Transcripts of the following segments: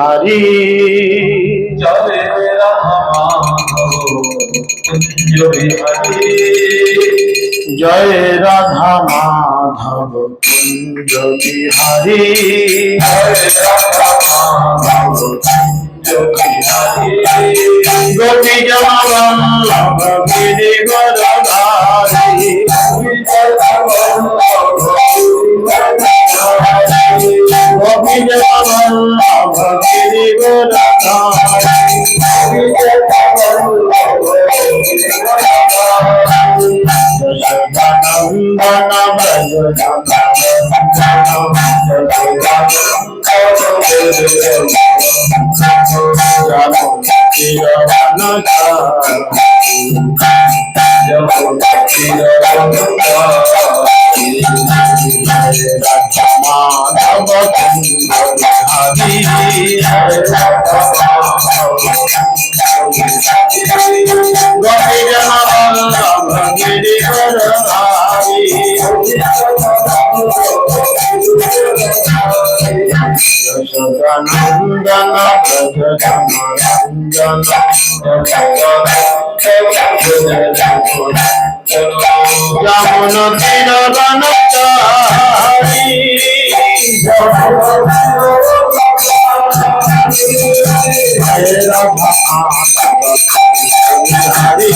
हरि जय कुंज बिहारी जय राधा माधव कुंज बिहारी जय राधा माधव कुंज बिहारी गोपी जमावल्लभ गिरि वरधारी गोपी जमावल्लभ गिरि वरधारी यशोदानंदन यमुना तीर वनचारी हरे Radha Hari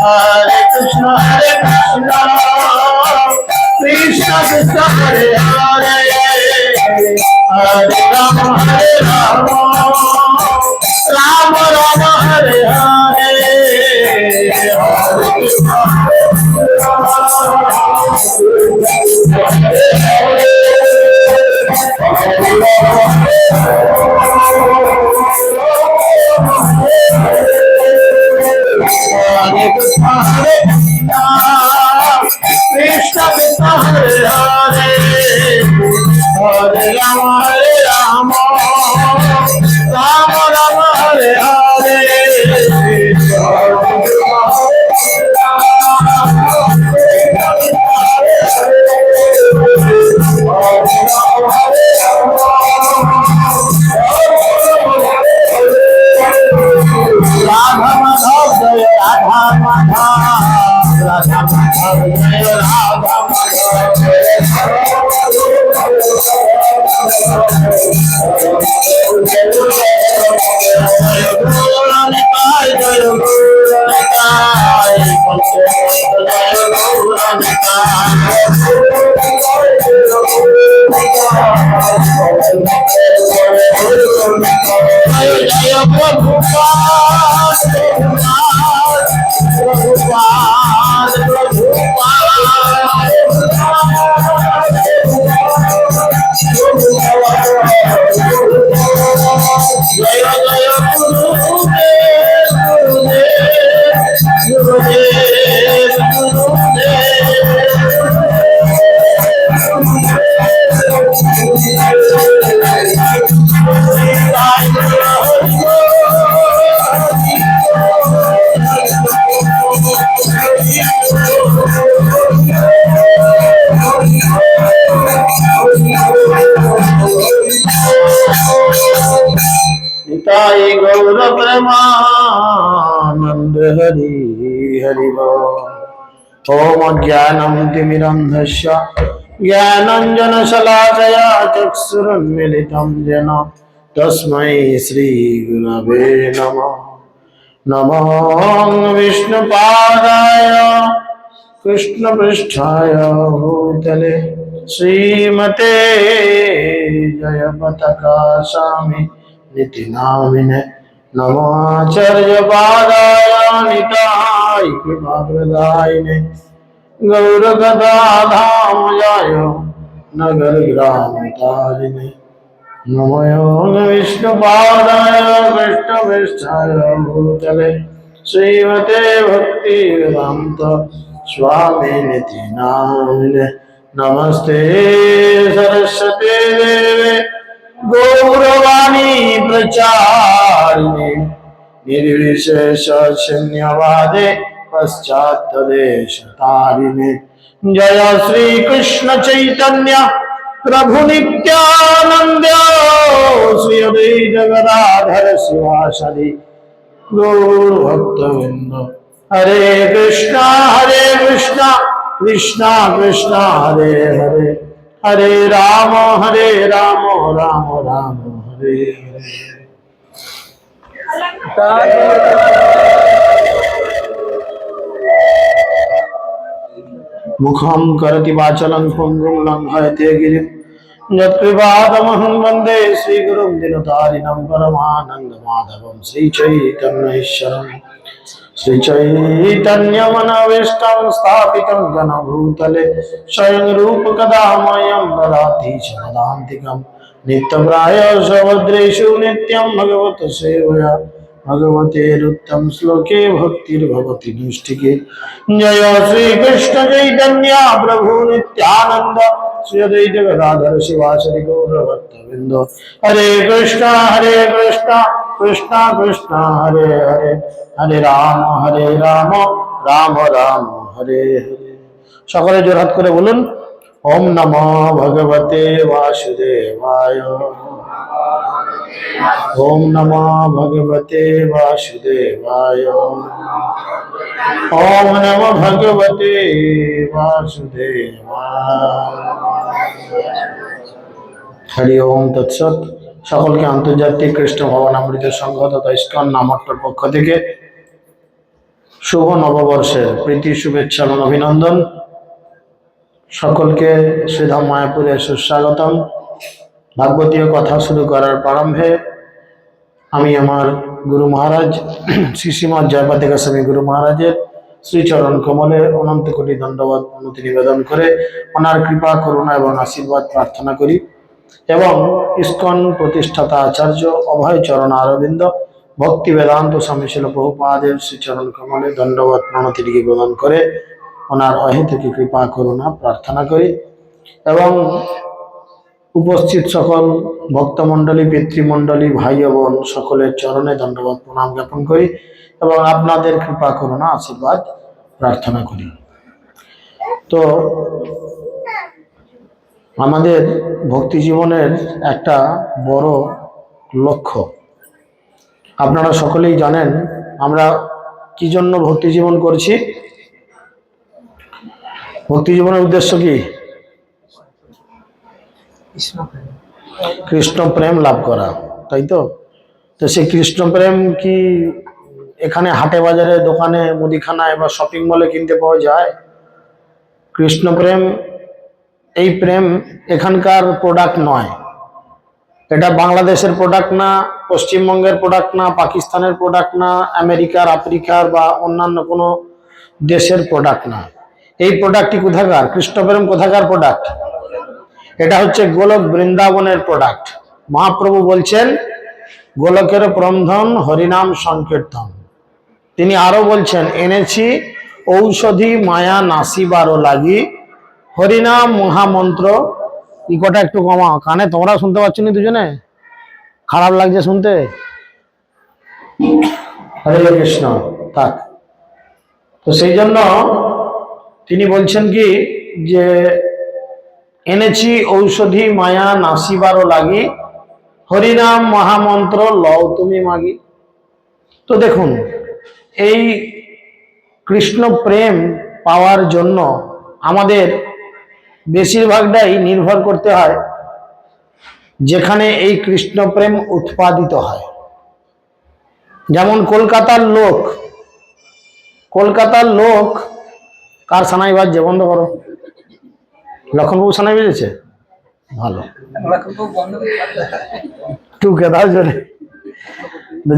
Hare Krishna, Krishna Krishna Hare Hare, Hare Rama, Rama Rama Hare Hare, Hare Krishna, Hare Krishna, Krishna Krishna Hare Hare, Hare Rama, Rama Rama Hare Hare, Radha Madhav Jai Radha Madhav, Radha Madhav Jai Radha Nitai गौर प्रेमानंद हरि हरि ओम ज्ञानं तिमिरन्धस्य ज्ञानाञ्जनशलाकया चक्षुरुन्मिलितं येन तस्मै श्रीगुरवे नमः। नमो विष्णुपादाय कृष्णपृष्ठाय भूतले श्रीमते जयपताका स्वामी नितिनामिने नमोऽचार्यपादाय निताय कृपा प्रदायिने गौर गदाधामजाय नगर ग्राम तारिणे नमो विष्णुपादाय कृष्णवेष्ठाय भूतले श्रीमते भक्ति वेदांत स्वामी निति नामिने नमस्ते सरस्वती देवे गौरवाणी प्रचारिणे निर्विशेष शून्यवादे पश्चात्तदेशतारिणे जय श्री कृष्ण चैतन्य प्रभु नित्यानंद श्री अद्वैत गदाधर शिवासदि गौर भक्तवृंद हरे कृष्णा कृष्णा कृष्णा हरे हरे हरे राम राम राम हरे हरे मुखं करति वाचलं पुंगुं लंघयते गिरिं यत्कृपातमहं वन्दे श्रीगुरुं दिनतारिणं परमानन्दमाधवं श्रीचैतन्यैश्वरं श्रीचैतन्यमनविष्टं स्थापितं जनभूतले स्वयं रूपकदा मह्यं ददाति च पदान्तिकं नित्यप्रायः सभद्रेषु नित्यं भगवत सेवया भगवतेरुत्तम श्लोके भक्तिर्भवति नैष्ठिके जय श्री कृष्ण चैतन्य प्रभु नित्यानंद श्री अद्वैत गदाधर शिवासदि गौर भक्तवृंद हरे कृष्णा कृष्णा कृष्णा हरे हरे हरे राम राम राम हरे हरे সকলে জোরহাত করে বলুন ওম নমো ভগবতে বাসুদেবায় ओम नमो भगवते वासुदेवाय ओम नमो भगवते वासुदेवाय हरि ओम तत्सत সকলকে আন্তর্জাতিক কৃষ্ণ ভবনামৃত সংঘ তথা ইস্কন নামট্টর পক্ষ থেকে শুভ নববর্ষের প্রীতি শুভেচ্ছা এবং অভিনন্দন। সকলকে শ্রীধাম মায়াপুরে সুস্বাগতম। ভাগবতীয় কথা শুরু করার প্রারম্ভে আমি আমার গুরু মহারাজ শ্রী শ্রীমৎ জয়পাতি গোস্বামী গুরু মহারাজের শ্রীচরণ কমলে অনন্ত কোটি দণ্ডবত প্রণতি নিবেদন করে ওনার কৃপা করুণা এবং আশীর্বাদ প্রার্থনা করি এবং ইস্কন প্রতিষ্ঠাতা আচার্য অভয় চরণ অরবিন্দ ভক্তি বেদান্ত স্বামী শিল প্রভুপাদের শ্রীচরণ কমলে দণ্ডবত প্রণতি নিবেদন করে ওনার অহেতুকী কৃপা করুণা প্রার্থনা করি এবং উপস্থিত সকল ভক্তমণ্ডলী পিতৃমণ্ডলী ভাই বোন সকলের চরণে দণ্ডবত প্রণাম জ্ঞাপন করি এবং আপনাদের কৃপা করুণা আশীর্বাদ প্রার্থনা করি। তো আমাদের ভক্তি জীবনের একটা বড় লক্ষ্য আপনারা সকলেই জানেন, আমরা কি জন্য ভক্তি জীবন করছি। ভক্তি জীবনের উদ্দেশ্য কি? কৃষ্ণ প্রেম লাভ করা, তাই তো? তো সেই কৃষ্ণ প্রেম কি এখানে হাটে বাজারে দোকানে মুদিখানায় বা শপিং মলে কিনতে পাওয়া যায়? কৃষ্ণ প্রেম, এই প্রেম এখানকার প্রোডাক্ট নয়। এটা বাংলাদেশের প্রোডাক্ট না, পশ্চিমবঙ্গের প্রোডাক্ট না, পাকিস্তানের প্রোডাক্ট না, আমেরিকার আফ্রিকার বা অন্যান্য কোনো দেশের প্রোডাক্ট না। এই প্রোডাক্টটি কোথাকার? কৃষ্ণপ্রেম কোথাকার প্রোডাক্ট? এটা হচ্ছে গোলক বৃন্দাবনের প্রোডাক্ট। মহাপ্রভু বলছেন গোলকের প্রমধন হরিনাম সংকীর্তন। তিনি আরো বলছেন এনেছি ঔষধি মায়া নাসিবারও লাগি হরিনাম মহামন্ত্র। এই কটা একটু কমাও, কানে তোমরা শুনতে পাচ্ছ না? দুজনে খারাপ লাগছে শুনতে। হরে কৃষ্ণ থাক। তো সেই জন্য তিনি বলছেন কি যে এনেছি ঔষধি মায়া নাসিবারও লাগি হরিনাম মহামন্ত্র লও তুমি মাগি। তো দেখুন, এই কৃষ্ণ প্রেম পাওয়ার জন্য আমাদের বেশিরভাগটাই নির্ভর করতে হয় যেখানে এই কৃষ্ণ প্রেম উৎপাদিত হয়। যেমন কলকাতার লোক কার সানাই বাজছে? বন্ধ করো। লক্ষণবাবু সানাই বেজেছে? ভালো, টুকে দাও জোরে।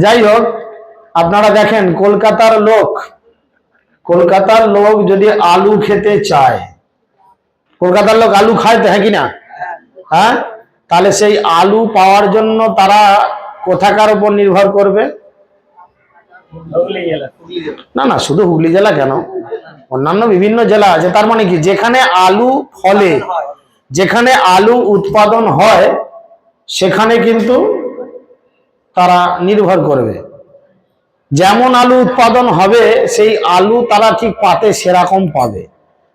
যাই হোক, আপনারা দেখেন কলকাতার লোক যদি আলু খেতে চায়, কলকাতার লোক আলু খায় তো, হ্যাঁ কি না? হ্যাঁ, তাহলে সেই আলু পাওয়ার জন্য তারা কোথাকার উপর নির্ভর করবে? না না, শুধু হুগলি জেলা কেন, অন্যান্য বিভিন্ন জেলা আছে। তার মানে কি, যেখানে আলু ফলে, যেখানে আলু উৎপাদন হয়, সেখানে কিন্তু তারা নির্ভর করবে। যেমন আলু উৎপাদন হবে, সেই আলু তারা ঠিক পাতে সেরকম পাবে।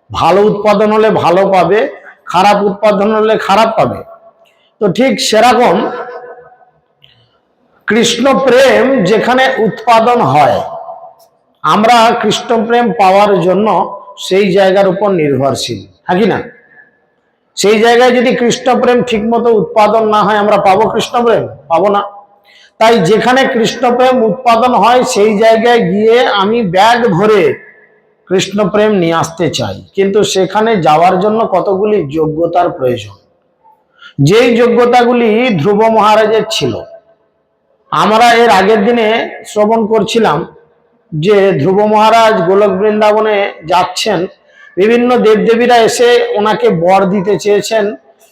ভালো উৎপাদন হলে ভালো পাবে, খারাপ উৎপাদন হলে খারাপ পাবে। তো ঠিক সেরকম কৃষ্ণ প্রেম যেখানে উৎপাদন হয়, আমরা কৃষ্ণ প্রেম পাওয়ার জন্য সেই জায়গার উপর নির্ভরশীল, হ্যাঁ কি না? সেই জায়গায় যদি কৃষ্ণ প্রেম ঠিক মতো উৎপাদন না হয়, আমরা পাবো কৃষ্ণ প্রেম? পাবো না। তাই যেখানে কৃষ্ণ প্রেম উৎপাদন হয়, সেই জায়গায় গিয়ে আমি ব্যাগ ভরে কৃষ্ণ প্রেম নিয়ে আসতে চাই, কিন্তু সেখানে যাওয়ার জন্য কতগুলি যোগ্যতার প্রয়োজন। যেই যোগ্যতাগুলি ধ্রুব মহারাজের ছিল। আমরা এর আগের দিনে শ্রবণ করছিলাম যে ধ্রুব মহারাজ গোলক বৃন্দাবনে যাচ্ছেন, বিভিন্ন দেবদেবীরা এসে ওনাকে বর দিতে চেয়েছেন,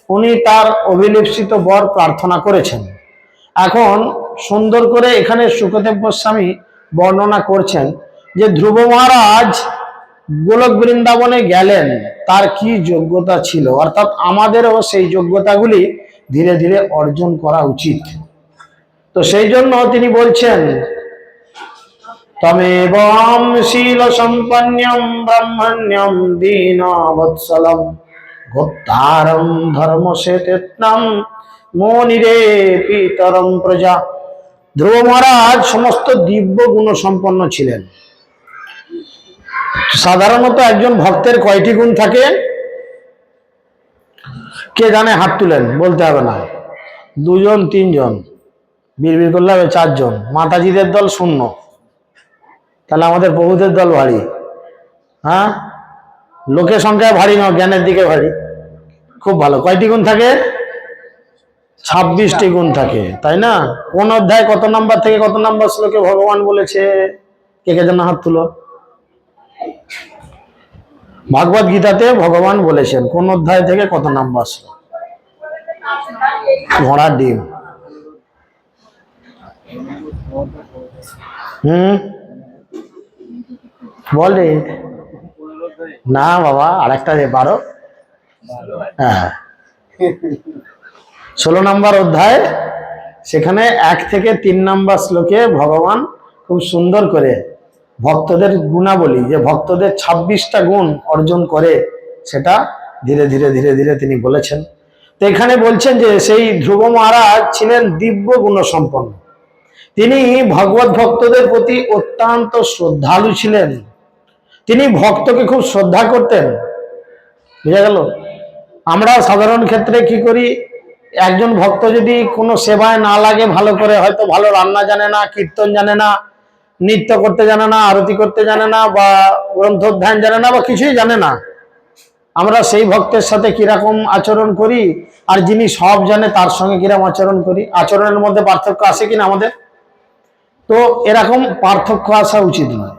উনি তার অভিলিপ্সিত বর প্রার্থনা করেছেন। এখন সুন্দর করে এখানে সুখদেব গোস্বামী বর্ণনা করছেন যে ধ্রুব মহারাজ গোলক বৃন্দাবনে গেলেন, তার কি যোগ্যতা ছিল, অর্থাৎ আমাদেরও সেই যোগ্যতাগুলি ধীরে ধীরে অর্জন করা উচিত। তো সেই জন্য তিনি বলছেন, তমেবং শীল সম্পন্নম ব্রহ্মণ্যম দীনবৎসলম গোপ্তারম ধর্মসেতনম মনিরে পিতরম প্রজা। ধ্রুব মহারাজ সমস্ত দিব্য গুণ সম্পন্ন ছিলেন। সাধারণত একজন ভক্তের কয়টি গুণ থাকে? কে জানে? হাত তুলেন, বলতে হবে না। 2 জন 3 জন, বিড়বিড় করলে হবে 4 জন। মাতাজিদের দল শূন্য, তাহলে আমাদের প্রভুদের দল ভারী। হ্যাঁ, লোকের সংখ্যায় ভারী নয়, জ্ঞানের দিকে ভারী। খুব ভালো। কয়টি গুণ থাকে? 26টি গুণ থাকে, তাই না? কোন অধ্যায় কত নাম্বার থেকে কত নাম্বার শ্লোকে ভগবান বলেছে? কে কে যেন হাত তুলো। ভাগবত গীতাতে ভগবান বলেছেন কোন অধ্যায় থেকে কত নাম্বার শ্লোক? ঘোড়ার ডিম। বলে না বাবা, আরেকটা 12। হ্যাঁ, 16 নম্বর অধ্যায়, সেখানে 1 থেকে 3 নম্বর শ্লোকে ভগবান খুব সুন্দর করে ভক্তদের গুণাবলী, যে ভক্তদের 26টা গুণ অর্জন করে, সেটা ধীরে ধীরে ধীরে ধীরে তিনি বলেছেন। তো এখানে বলছেন যে সেই ধ্রুব মহারাজ ছিলেন দিব্য গুণ সম্পন্ন। তিনি ভগবত ভক্তদের প্রতি অত্যন্ত শ্রদ্ধালু ছিলেন। তিনি ভক্তকে খুব শ্রদ্ধা করতেন। বুঝা গেল? আমরা সাধারণ ক্ষেত্রে কি করি, একজন ভক্ত যদি কোনো সেবায় না লাগে ভালো করে, হয়তো ভালো রান্না জানে না, কীর্তন জানে না, নৃত্য করতে জানে না, আরতি করতে জানে না, বা গ্রন্থোধ্যায়ন জানে না, বা কিছুই জানে না, আমরা সেই ভক্তের সাথে কিরকম আচরণ করি, আর যিনি সব জানে তার সঙ্গে কিরকম আচরণ করি, আচরণের মধ্যে পার্থক্য আসে কিনা আমাদের? তো এরকম পার্থক্য আসা উচিত নয়।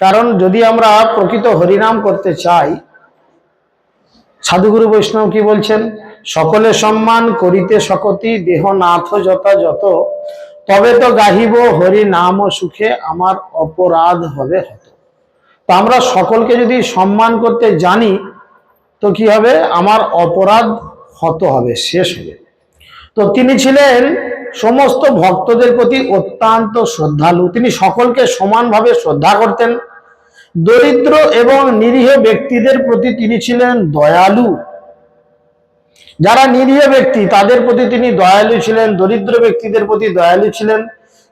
কারণ যদি আমরা প্রকৃত হরিনাম করতে চাই, সাধুগুরু বৈষ্ণব কি বলছেন? সকলে সম্মান করিতে সকতি, দেহ নাথ যথাযথ, তবে তো গাহিব হরি নাম সুখে, আমার অপরাধ হবে হত। তো আমরা সকলকে যদি সম্মান করতে জানি, তো কি হবে? আমার অপরাধ হত হবে, শেষ হবে। তো তিনি ছিলেন সমস্ত ভক্তদের প্রতি অত্যন্ত শ্রদ্ধালু। তিনি সকলকে সমানভাবে শ্রদ্ধা করতেন। দরিদ্র এবং নিরীহ ব্যক্তিদের প্রতি তিনি ছিলেন দয়ালু। যারা নিরীহ ব্যক্তি তাদের প্রতি তিনি দয়ালু ছিলেন, দরিদ্র ব্যক্তিদের প্রতি দয়ালু ছিলেন,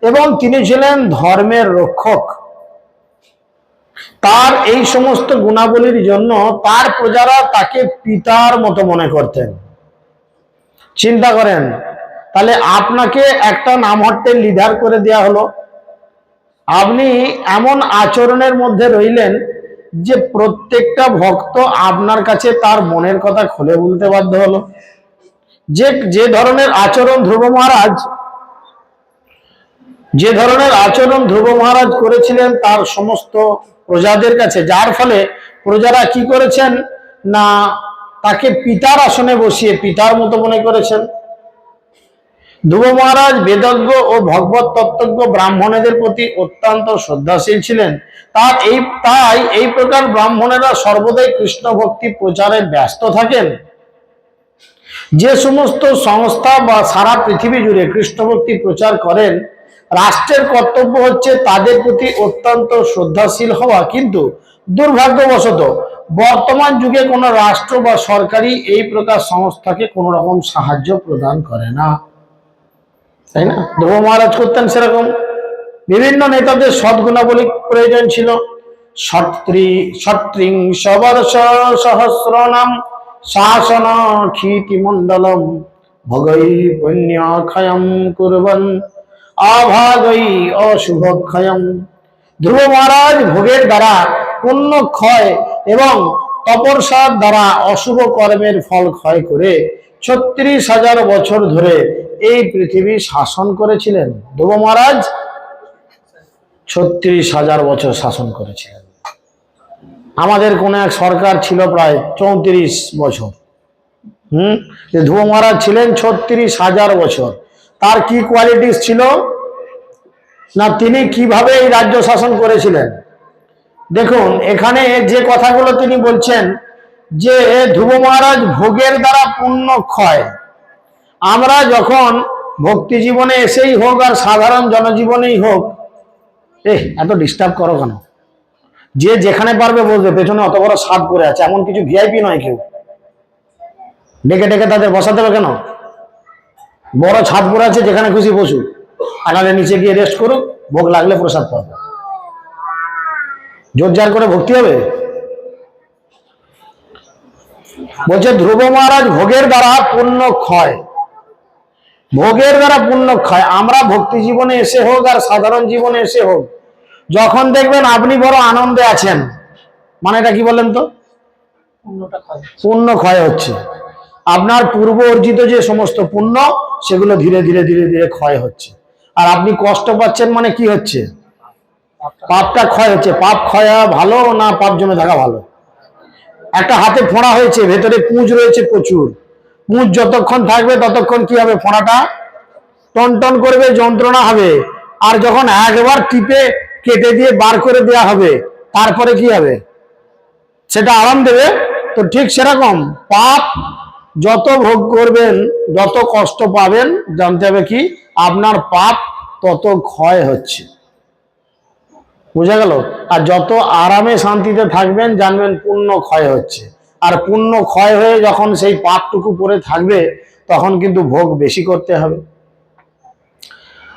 এবং তিনি ছিলেন ধর্মের রক্ষক। তার এই সমস্ত গুণাবলীর জন্য তার প্রজারা তাকে পিতার মতো মনে করতেন। চিন্তা করেন, তাহলে আপনাকে একটা নামহট্টের লিডার করে দেয়া হলো, আপনি এমন আচরণের মধ্যে রইলেন যে প্রত্যেকটা ভক্ত আপনার কাছে তার মনের কথা খুলে বলতে বাধ্য হলো। যে ধরনের আচরণ ধ্রুব মহারাজ যে ধরনের আচরণ ধ্রুব মহারাজ করেছিলেন তার সমস্ত প্রজাদের কাছে, যার ফলে প্রজারা কি করেছেন না তাকে পিতার আসনে বসিয়ে পিতার মতো মনে করেছেন। ধ্রুব মহারাজ বেদজ্ঞ ও ভগবত তত্ত্বজ্ঞ ব্রাহ্মণেদের প্রতি অত্যন্ত শ্রদ্ধাশীল ছিলেন। তাই এই প্রকার ব্রাহ্মণেরা সর্বদাই কৃষ্ণ ভক্তি প্রচারে ব্যস্ত থাকেন। যে সমস্ত সংস্থা বা সারা পৃথিবী জুড়ে কৃষ্ণ ভক্তি প্রচার করেন, রাষ্ট্রের কর্তব্য হচ্ছে তাদের প্রতি অত্যন্ত শ্রদ্ধাশীল হওয়া, কিন্তু দুর্ভাগ্যবশত বর্তমান যুগে কোনো রাষ্ট্র বা সরকারি এই প্রকার সংস্থাকে কোনো রকম সাহায্য প্রদান করে না, তাই না? ধ্রুব মহারাজ করতেন সেরকম। বিভিন্ন নেতাদের সদ্গুণাবলী প্রয়োজন ছিল। সত্রিংশ বর্ষ সহস্রনাম শাসন ক্ষিতি মণ্ডলম ভগৈ পুণ্যক্ষয়ম কুর্বন অভাগৈ অশুভক্ষয়ম। ধ্রুব মহারাজ ভোগের দ্বারা পুণ্য ক্ষয় এবং তপস্যার দ্বারা অশুভ কর্মের ফল ক্ষয় করে ৩৬,০০০ বছর ধরে এই পৃথিবী শাসন করেছিলেন। ধ্রুব মহারাজ ৩৬,০০০ বছর শাসন করেছিলেন। আমাদের কোন এক সরকার ছিল প্রায় ৩৪ বছর। ধ্রুব মহারাজ ছিলেন ৩৬,০০০ বছর। তার কি কোয়ালিটিস ছিল না তিনি কিভাবে এই রাজ্য শাসন করেছিলেন। দেখুন এখানে যে কথাগুলো তিনি বলছেন যে ধ্রুব মহারাজ ভোগের দ্বারা পুণ্য ক্ষয়। আমরা যখন ভক্তি জীবনে এসেই হোক আর সাধারণ জনজীবনেই হোক, এত ডিস্টার্ব করো কেন? যে যেখানে পারবে বসবে, পেছনে অত বড় সাপ পড়ে আছে, এমন কিছু ভিআইপি নয় কেউ, ডেকে ডেকে তাদের বসাতে হবে কেন? বড় ছাদ পড়ে আছে, যেখানে খুশি বসুক, আড়ালে নিচে গিয়ে রেস্ট করুক, ভোগ লাগলে প্রসাদ পাবে। জোর জার করে ভক্তি হবে? বলছে ধ্রুব মহারাজ ভোগের দ্বারা পুণ্য ক্ষয়। ভোগের দ্বারা পুণ্য ক্ষয়। আমরা ভক্তি জীবনে এসে হোক আর সাধারণ জীবনে এসে হোক, যখন দেখবেন আপনি বড় আনন্দে আছেন, মানে এটা কি বলেন তো? পুণ্য ক্ষয় হচ্ছে। আপনার পূর্ব অর্জিত যে সমস্ত পুণ্য সেগুলো ধীরে ধীরে ধীরে ধীরে ক্ষয় হচ্ছে। আর আপনি কষ্ট পাচ্ছেন, মানে কি হচ্ছে? পাপটা ক্ষয় হচ্ছে। পাপ ক্ষয় হওয়া ভালো না পাপ জমে থাকা ভালো? একটা হাতে ফোঁড়া হয়েছে, ভেতরে পুঁজ রয়েছে প্রচুর। পুঁজ যতক্ষণ থাকবে ততক্ষণ কি হবে? ফোঁড়াটা টন টন করবে, যন্ত্রণা হবে। আর যখন একবার টিপে কেটে দিয়ে বার করে দেওয়া হবে, তারপরে কি হবে? সেটা আরাম দেবে। তো ঠিক সেরকম পাপ যত ভোগ করবেন, যত কষ্ট পাবেন, জানতে হবে কি আপনার পাপ তত ক্ষয় হচ্ছে। বুঝা গেল? আর যত আরামে শান্তিতে থাকবেন, জানবেন পুণ্য ক্ষয় হচ্ছে। আর পুণ্য ক্ষয় হয়ে যখন সেই পাপটুকু পড়ে থাকবে, তখন কিন্তু ভোগ বেশি করতে হবে।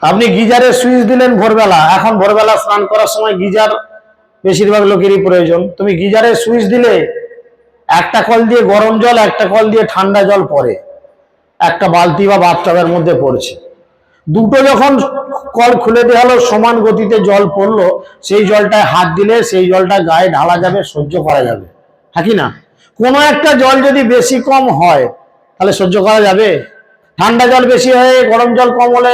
আপনি গিজারে সুইচ দিলেন ভোরবেলা, এখন ভোরবেলা স্নান করার সময় গিজার বেশিরভাগ লোকেরই প্রয়োজন। তুমি গিজারে সুইচ দিলে একটা কল দিয়ে গরম জল, একটা কল দিয়ে ঠান্ডা জল পড়ে, একটা বালতি বা বাথটাবের মধ্যে পড়ছে। দুটো যখন কল খুলে দেওয়া হলো, সমান গতিতে জল পড়লো, সেই জলটায় হাত দিলে সেই জলটা গায়ে ঢালা যাবে, সহ্য করা যাবে, হ্যাঁ কি না? কোনো একটা জল যদি বেশি কম হয় তাহলে সহ্য করা যাবে? ঠান্ডা জল বেশি হয়ে গরম জল কম হলে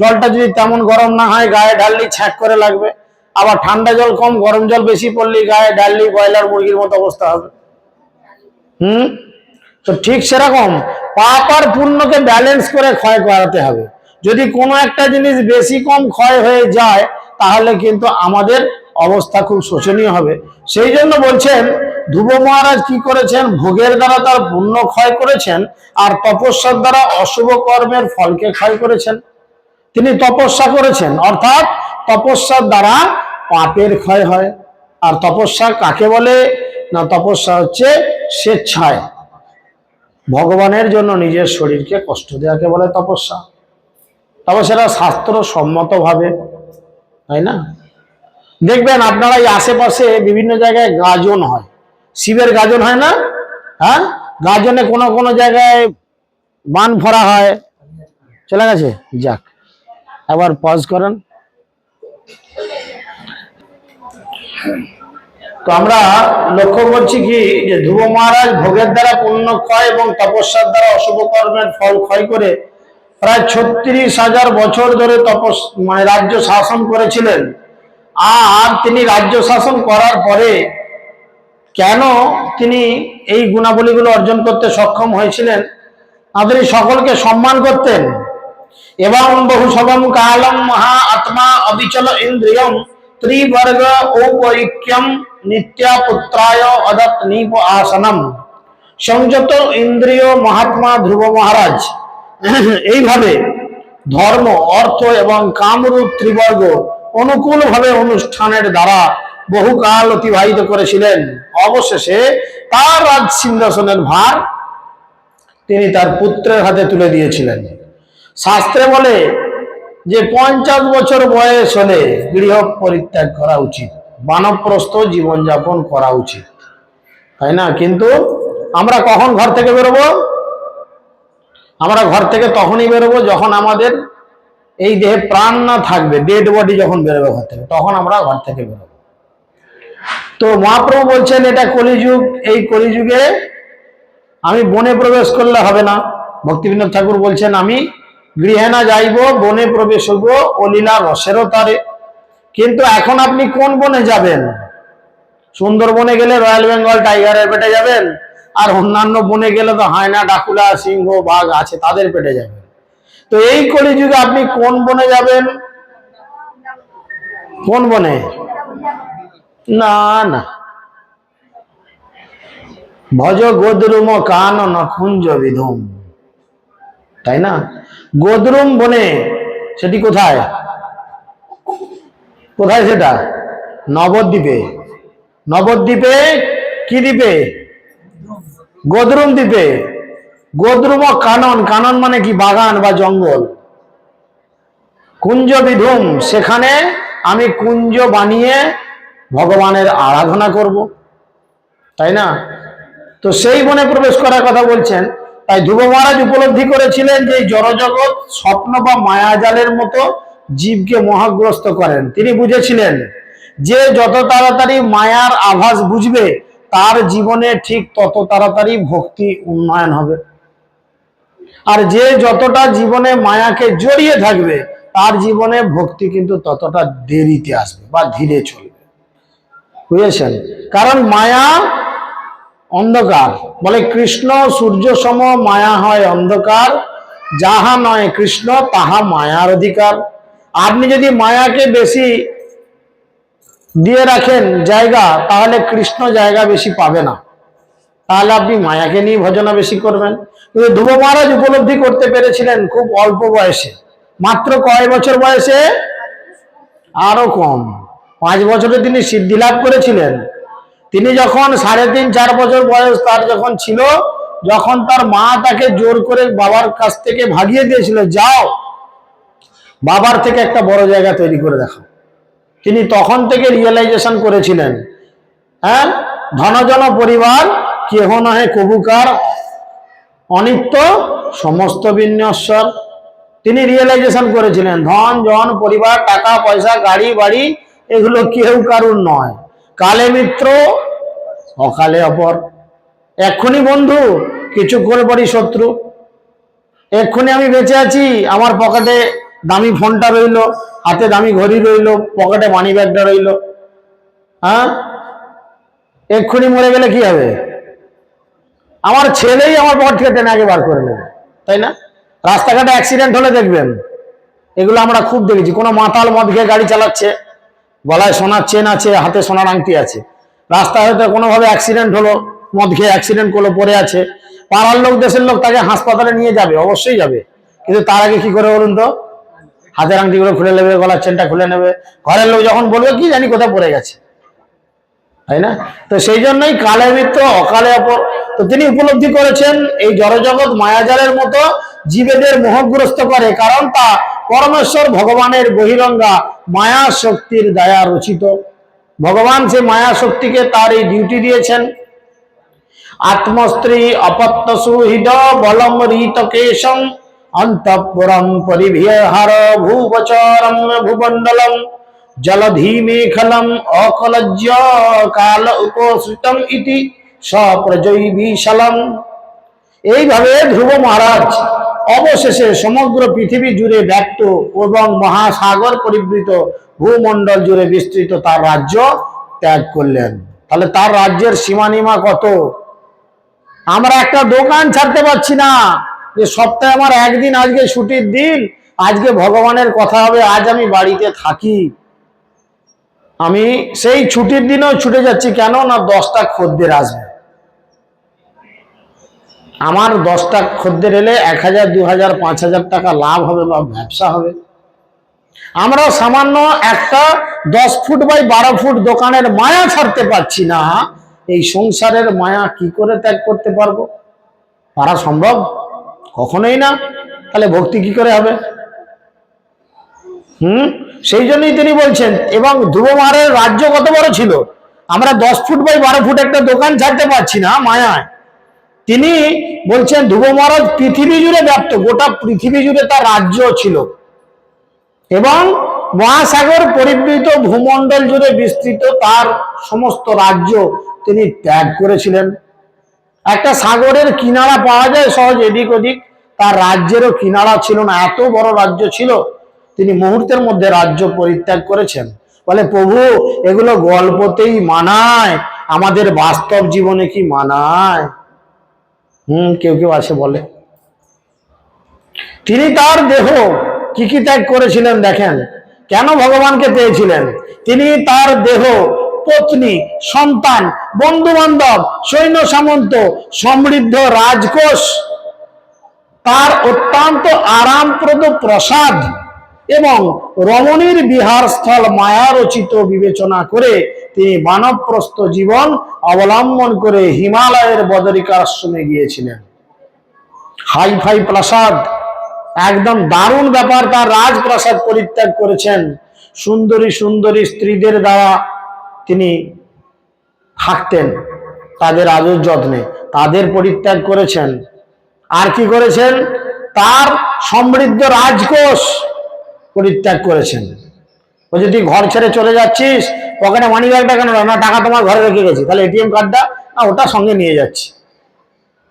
জলটা যদি তেমন গরম না হয়, গায়ে ঢাললেই ছ্যাঁক করে লাগবে। আবার ঠান্ডা জল কম, গরম জল বেশি পড়লেই গায়ে ঢাললেই ব্রয়লার মুরগির মতো অবস্থা হবে। তো ঠিক সেরকম পাপ আর পুণ্যকে ব্যালেন্স করে ক্ষয় করাতে হবে। যদি কোনো একটা জিনিস বেশি কম ক্ষয় হয়ে যায়, তাহলে কিন্তু আমাদের অবস্থা খুব শোচনীয় হবে। সেই জন্য বলছেন ধ্রুব মহারাজ কি করেছেন? ভোগের দ্বারা তার পুণ্য ক্ষয় করেছেন, আর তপস্যার দ্বারা অশুভ কর্মের ফলকে ক্ষয় করেছেন। তিনি তপস্যা করেছেন, অর্থাৎ তপস্যার দ্বারা পাপের ক্ষয় হয়। আর তপস্যা কাকে বলে না? তপস্যা হচ্ছে স্বেচ্ছায় ভগবানের জন্য নিজের শরীরকে কষ্ট দেওয়াকে বলে তপস্যা। তবে সেটা শাস্ত্র সম্মত ভাবে, তাই না? দেখবেন আপনারা এই আশেপাশে বিভিন্ন জায়গায় গাজন হয়, শিবের গাজন হয় না? হ্যাঁ, গাজনে কোনো কোনো জায়গায় বান ফোড়া হয়। চলে গেছে, যাক, আবার পজ করেন। তো আমরা লক্ষ্য করছি কি যে ধ্রুব মহারাজ ভোগের দ্বারা পুণ্য ক্ষয় এবং তপস্যার দ্বারা অশুভ কর্মের ফল ক্ষয় করে প্রায় 36,000 বছর ধরে মানে রাজ্য শাসন করেছিলেন। আর তিনি রাজ্য শাসন করার পরে কেন তিনি এই গুণাবলীগুলো অর্জন করতে সক্ষম হয়েছিলেন? তিনি সকলকে সম্মান করতেন এবং বহু সবম কালম মহা আত্মা অবিচল ইন্দ্রিয়ম ত্রিবর্গ ঔপরিক্যম নিত্যা পুত্রায় অদত নিপ আসনম। সংযত ইন্দ্রিয় মহাত্মা ধ্রুব মহারাজ এইভাবে ধর্ম, অর্থ এবং কামরূপ ত্রিবর্গ অনুকূলভাবে অনুষ্ঠানের দ্বারা বহুকাল অতিবাহিত করেছিলেন। অবশেষে তার রাজ সিংহাসনের ভার তিনি তার পুত্রের হাতে তুলে দিয়েছিলেন। শাস্ত্রে বলে যে 50 বছর বয়স হলে গৃহ পরিত্যাগ করা উচিত, বানপ্রস্থ জীবনযাপন করা উচিত, তাই না? কিন্তু আমরা কখন ঘর থেকে বেরোবো? আমরা ঘর থেকে তখনই বেরোবো যখন আমাদের এই দেহে প্রাণ না থাকবে, ডেড বডি যখন বেরোবে ঘর থেকে, তখন আমরা ঘর থেকে বেরোবো। তো মহাপ্রভু বলছেন এটা কলিযুগ, এই কলিযুগে আমি বনে প্রবেশ করলে হবে না। ভক্তিবিনোদ ঠাকুর বলছেন আমি গৃহে না যাইব, বনে প্রবেশ হইব অলীলা রসেরও তারে। কিন্তু এখন আপনি কোন বনে যাবেন? সুন্দরবনে গেলে রয়্যাল বেঙ্গল টাইগারের পেটে যাবেন, আর অন্যান্য বনে গেলে তো হায়না, ডাকুলা, সিংহ, বাঘ আছে, তাদের পেটে যাবেন। তো এই কলিযুগে আপনি কোন বনে যাবেন? কোন বনে? না না, ভজ গোদরুম কান নকুঞ্জ বিধুম, তাই না? গোদরুম বনে, সেটি কোথায়? কোথায় সেটা? নবদ্বীপে। নবদ্বীপে কি দ্বীপে? গোদরুম দ্বীপে। গোদরুম কানন, কানন মানে কি? বাগান বা জঙ্গল। কুঞ্জ বিধুম, সেখানে আমি কুঞ্জ বানিয়ে ভগবানের আরাধনা করব, তাই না? তো সেই বনে প্রবেশ করার কথা বলছেন। তাই ধ্রুব মহারাজ উপলব্ধি করেছিলেন যে জড়জগৎ স্বপ্ন বা মায়াজালের মতো জীবকে মোহগ্রস্ত করেন। তিনি বুঝেছিলেন যে যত তাড়াতাড়ি মায়ার আভাস বুঝবে তার জীবনে ঠিক তত তাড়াতাড়ি ভক্তি উন্নয়ন হবে, আর যে যতটা জীবনে মায়াকে জড়িয়ে থাকবে তার জীবনে ভক্তি কিন্তু ততটা দেরিতে আসবে বা ধীরে চলবে। বুঝেছেন? কারণ মায়া অন্ধকার। বলে কৃষ্ণ সূর্য সম, মায়া হয় অন্ধকার, যাহা নয় কৃষ্ণ তাহা মায়ার অধিকার। আপনি যদি মায়াকে বেশি দিয়ে রাখেন জায়গা, তাহলে কৃষ্ণ জায়গা বেশি পাবে না, তাহলে আপনি মায়াকে নিয়ে ভজনা বেশি করবেন। কিন্তু ধ্রুব মহারাজ উপলব্ধি করতে পেরেছিলেন খুব অল্প বয়সে। মাত্র কয় বছর বয়সে? আরো কম, 5 বছরে তিনি সিদ্ধি লাভ করেছিলেন। তিনি যখন 3.5-4 বছর বয়স তার যখন ছিল, যখন তার মা তাকে জোর করে বাবার কাছ থেকে ভাগিয়ে দিয়েছিল, যাও বাবার থেকে একটা বড় জায়গা তৈরি করে দেখাও, তিনি তখন থেকে রিয়েলাইজেশন করেছিলেন, হ্যাঁ, ধনজন পরিবার কেহ নহে কবুকার, অনিত্য সমস্ত বিন্যস্বর। তিনি রিয়েলাইজেশন করেছিলেন ধন জন পরিবার, টাকা পয়সা, গাড়ি বাড়ি, এগুলো কেউ কারুর নয়। কালে মিত্র, অকালে অপর। এক্ষুনি বন্ধু, কিছুক্ষণ পরই শত্রু। এক্ষুনি আমি বেঁচে আছি, আমার পকেটে দামি ফোনটা রইলো, হাতে দামি ঘড়ি রইলো, পকেটে মানি ব্যাগটা রইলো, হ্যাঁ, এক্ষুনি মরে গেলে কি হবে? আমার ছেলেই আমার পকেট থেকে টেনে আগে বার করে নেবে, তাই না? রাস্তাঘাটে অ্যাক্সিডেন্ট হলে দেখবেন, এগুলো আমরা খুব দেখেছি। কোনো মাতাল মদ খেয়ে গাড়ি চালাচ্ছে, গলায় সোনার চেন আছে, হাতে সোনার আংটি আছে, রাস্তায় হয়তো কোনোভাবে অ্যাক্সিডেন্ট হলো, মদ খেয়ে অ্যাক্সিডেন্ট করলো, পড়ে আছে, পাড়ার লোক দেশের লোক তাকে হাসপাতালে নিয়ে যাবে, অবশ্যই যাবে, কিন্তু তার আগে কি করে বলুন তো? হাতের আংটিগুলো খুলে নেবে, গলার চেনটা খুলে নেবে। ঘরের লোক যখন বলবে কি জানি কোথায় পড়ে গেছে, তাই না? তো সেই জন্যই কালে মিত্র, অকালে অপর। তো তিনি উপলব্ধি করেছেন এই জড়জগৎ মায়াজালের মতো জীবেদের মোহগ্রস্ত করে, কারণ তা পরমেশ্বর ভগবানের বহিরঙ্গা মায়া শক্তির দয়া রচিত। ভগবান সে মায়া শক্তিকে তার এই ডিউটি দিয়েছেন। আত্মস্ত্রী অপত্য সুহৃদ বলম রীত কেশম অন্তঃপুরম পরিভিহার ভূবচরম ভূমণ্ডলম জলধি মেখলম অকলজ্জ কাল উপসৃতম ইতি সপ্রজৈ বিশালম। এইভাবে ধ্রুব মহারাজ অবশেষে সমগ্র পৃথিবী জুড়ে ব্যক্ত এবং মহাসাগর পরিবৃত ভূমণ্ডল জুড়ে বিস্তৃত তার রাজ্য ত্যাগ করলেন। তাহলে তার রাজ্যের সীমানিমা কত? আমরা একটা দোকান ছাড়তে পারছি না, যে সপ্তাহে আমার একদিন আজকে ছুটির দিন, আজকে ভগবানের কথা হবে, আজ আমি বাড়িতে থাকি। আমি সেই ছুটির দিনেও ছুটে যাচ্ছি, কেন না 10টা খদ্দের আসবে। আমার 10টা খদ্দের এলে 1000, 2000, 5000 টাকা লাভ হবে বা ব্যবসা হবে। আমরা সামান্য একটা 10 ফুট বাই 12 ফুট দোকানের মায়া ছাড়তে পারছি না, এই সংসারের মায়া কি করে ত্যাগ করতে পারবো? পারা সম্ভব? কখনোই না। তাহলে ভক্তি কি করে হবে? সেই জন্যই তিনি বলছেন। এবং ধ্রুব মহারাজের রাজ্য কত বড় ছিল, আমরা 10 ফুট বাই 12 ফুট একটা দোকান ছাড়তে পারছি না মায়ায়। তিনি বলছেন ধ্রুব মহারাজ পৃথিবী জুড়ে ব্যাপ্ত, গোটা পৃথিবী জুড়ে তার রাজ্য ছিল এবং মহাসাগর পরিবৃত ভূমণ্ডল জুড়ে বিস্তৃত তার সমস্ত রাজ্য তিনি ত্যাগ করেছিলেন। একটা সাগরের কিনারা পাওয়া যায় সহজ এদিক ওদিক, তার রাজ্যেরও কিনারা ছিল না, এত বড় রাজ্য ছিল। তিনি মুহূর্তের মধ্যে রাজ্য পরিত্যাগ করেছেন। বলে প্রভু এগুলো গল্পতেই মানায়, আমাদের বাস্তব জীবনে কি মানায়? কেউ কেউ আসে বলে। তিনি তার দেহ কি কি ত্যাগ করেছিলেন দেখেন, কেন ভগবানকে পেয়েছিলেন। তিনি তার দেহ, পত্নী, সন্তান, বন্ধু বান্ধব, সৈন্য সামন্ত, সমৃদ্ধ রাজকোষ, তার অত্যন্ত আরামপ্রদ প্রসাদ এবং রমণীর বিহার স্থল মায়ারচিত বিবেচনা করে তিনি বানপ্রস্থ জীবন অবলম্বন করে হিমালয়ের বদরিকাশ্রমে গিয়েছিলেন। হাই ফাই প্রাসাদ, একদম দারুণ ব্যাপার। তার রাজপ্রাসাদ পরিত্যাগ করেছেন, সুন্দরী সুন্দরী স্ত্রীদের দ্বারা তিনি থাকতেন, তাদের আদর যত্নে, তাদের পরিত্যাগ করেছেন। আর কি করেছেন? তার সমৃদ্ধ রাজকোষ পরিত্যাগ করেছেন। ও যদি ঘর ছেড়ে চলে যাচ্ছিস, পকেটে মানি ব্যাগটা কেন না, টাকা তোমার ঘরে রেখে গেছি, তাহলে এটিএম কার্ডটা না ওটা সঙ্গে নিয়ে যাচ্ছি।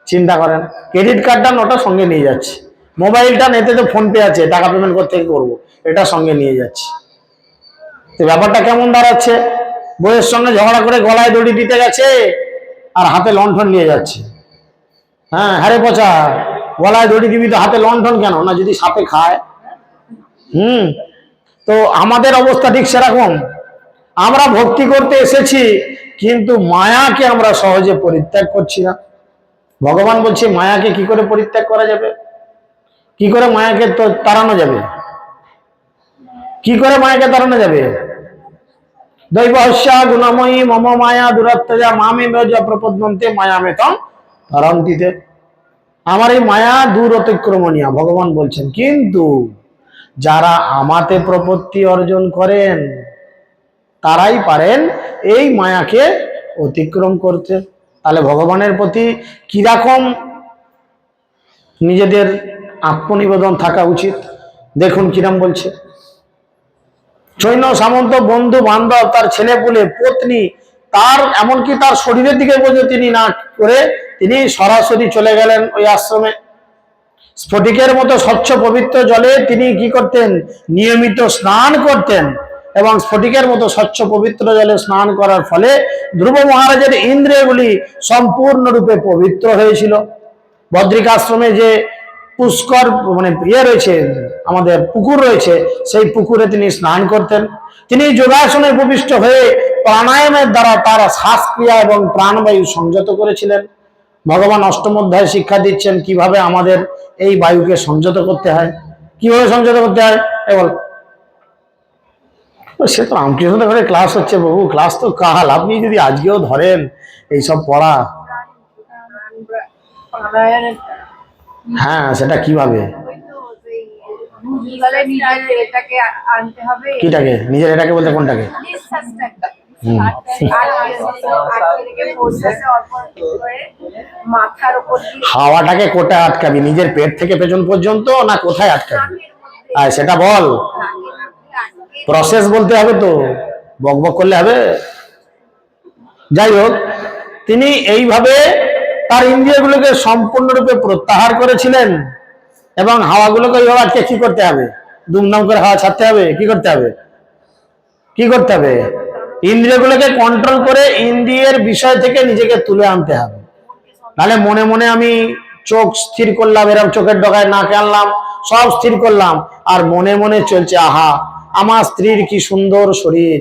চিন্তা করেন, ক্রেডিট কার্ডটা ওটা সঙ্গে নিয়ে যাচ্ছি, মোবাইলটা নেতে তো ফোন পে আছে, টাকা পেমেন্ট করতে করবো, এটা সঙ্গে নিয়ে যাচ্ছি। তো ব্যাপারটা কেমন দাঁড়াচ্ছে? বইয়ের সঙ্গে ঝগড়া করে গলায় দড়ি দিতে গেছে আর হাতে লণ্ঠন নিয়ে যাচ্ছে। হ্যাঁ রে পচা, গলায় দড়ি দিবি তো হাতে লণ্ঠন কেন? না যদি সাপে খায়। তো আমাদের অবস্থা ঠিক সেরকম। আমরা ভক্তি করতে এসেছি, কিন্তু মায়াকে আমরা সহজে পরিত্যাগ করছি না। ভগবান বলছে মায়াকে কি করে পরিত্যাগ করা যাবে, কি করে মায়াকে তাড়ানো যাবে, কি করে মায়াকে তাড়ানো যাবে? দৈবহস্যা গুণময়ী মম মায়া দুরাত্মজা মামে মেজ প্রপদ্যন্তে মায়ামেতম তারন্তিতে। আমার এই মায়া দূর অতিক্রমণীয়, ভগবান বলছেন। কিন্তু যারা আমাতে প্রপত্তি অর্জন করেন তারাই পারেন এই মায়াকে অতিক্রম করতে। তাহলে ভগবানের প্রতি কিরকম নিজেদের আত্মনিবেদন থাকা উচিত, দেখুন কিরম বলছে। সৈন্য সামন্ত, বন্ধু বান্ধব, তার ছেলে পুলে, পত্নী, তার এমনকি তার শরীরের দিকে বোঝে তিনি না করে তিনি সরাসরি চলে গেলেন ওই আশ্রমে। স্ফটিকের মতো স্বচ্ছ পবিত্র জলে তিনি কি করতেন? নিয়মিত স্নান করতেন। এবং স্ফটিকের মতো স্বচ্ছ পবিত্র জলে স্নান করার ফলে ধ্রুব মহারাজের ইন্দ্রিয়গুলি সম্পূর্ণরূপে পবিত্র হয়েছিল। বদ্রিকাশ্রমে যে পুষ্কর মানে রয়েছে, আমাদের পুকুর রয়েছে, সেই পুকুরে তিনি স্নান করতেন। তিনি যোগাসনে উপবিষ্ট হয়ে প্রাণায়ামের দ্বারা তার শ্বাসক্রিয়া এবং প্রাণবায়ু সংযত করেছিলেন। ভগবান অষ্টম অধ্যায়ে শিক্ষা দিচ্ছেন কিভাবে আমাদের এই বায়ুকে সংযত করতে হয়, কিভাবে সংযত করতে হয়। বল, সে তো রামকৃষ্ণ ঘরে ক্লাস হচ্ছে বাবু, ক্লাস তো কাল, আপনি যদি আজকেও ধরেন এইসব পড়া। হ্যাঁ, সেটা কিভাবে? কিটাকে? নিজের এটাকে বলতে কোনটাকে? হাওয়াটাকে কোথায় আটকাবি? নিজের পেট থেকে পেছন পর্যন্ত, না কোথায় আটকাবি? সেটা বল। প্রসেস বলতে হবে তো, বক বক করলে হবে? যাই হোক, তিনি এইভাবে তার ইন্দ্রিয়গুলোকে সম্পূর্ণরূপে প্রত্যাহার করেছিলেন এবং হাওয়াগুলোকে ওইভাবে আজকে কি করতে হবে? দুমদাম করে হাওয়া ছাড়তে হবে। কি করতে হবে? কি করতে হবে? ইন্দ্রিয়গুলোকে কন্ট্রোল করে ইন্দ্রিয়ের বিষয় থেকে নিজেকে তুলে আনতে হবে। তাহলে মনে মনে আমি চোখ স্থির করলাম, এরকম চোখের ডগায় নাক আনলাম, সব স্থির করলাম, আর মনে মনে চলছে আহা আমার স্ত্রীর কি সুন্দর শরীর,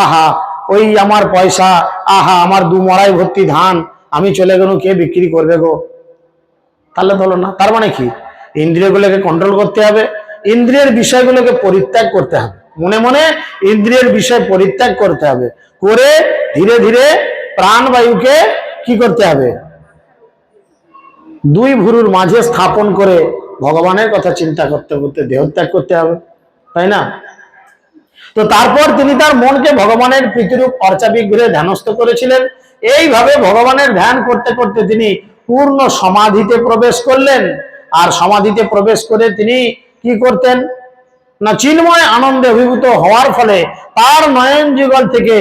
আহা ওই আমার পয়সা, আহা আমার 2 মড়াই ভর্তি ধান, আমি চলে গেল, কে বিক্রি করবে গো? তাহলে তো হলো না। তার মানে কি? ইন্দ্রিয়গুলোকে কন্ট্রোল করতে হবে, ইন্দ্রিয়ের বিষয়গুলোকে পরিত্যাগ করতে হবে, মনে মনে ইন্দ্রিয়ের বিষয় পরিত্যাগ করতে হবে, করে ধীরে ধীরে প্রাণবায়ুকে কি করতে হবে? 2 ভুরুর মাঝে স্থাপন করে ভগবানের কথা চিন্তা করতে করতে দেহত্যাগ করতে হবে, তাই না? তো তারপর তিনি তার মনকে ভগবানের প্রীতিরূপ অর্চাবিক ঘুরে ধ্যানস্থ করেছিলেন। এইভাবে ভগবানের ধ্যান করতে করতে তিনি পূর্ণ সমাধিতে প্রবেশ করলেন। আর সমাধিতে প্রবেশ করে তিনি কি করতেন না, চিন্ময় আনন্দে অভিভূত হওয়ার ফলে তার নয়ন যুগল থেকে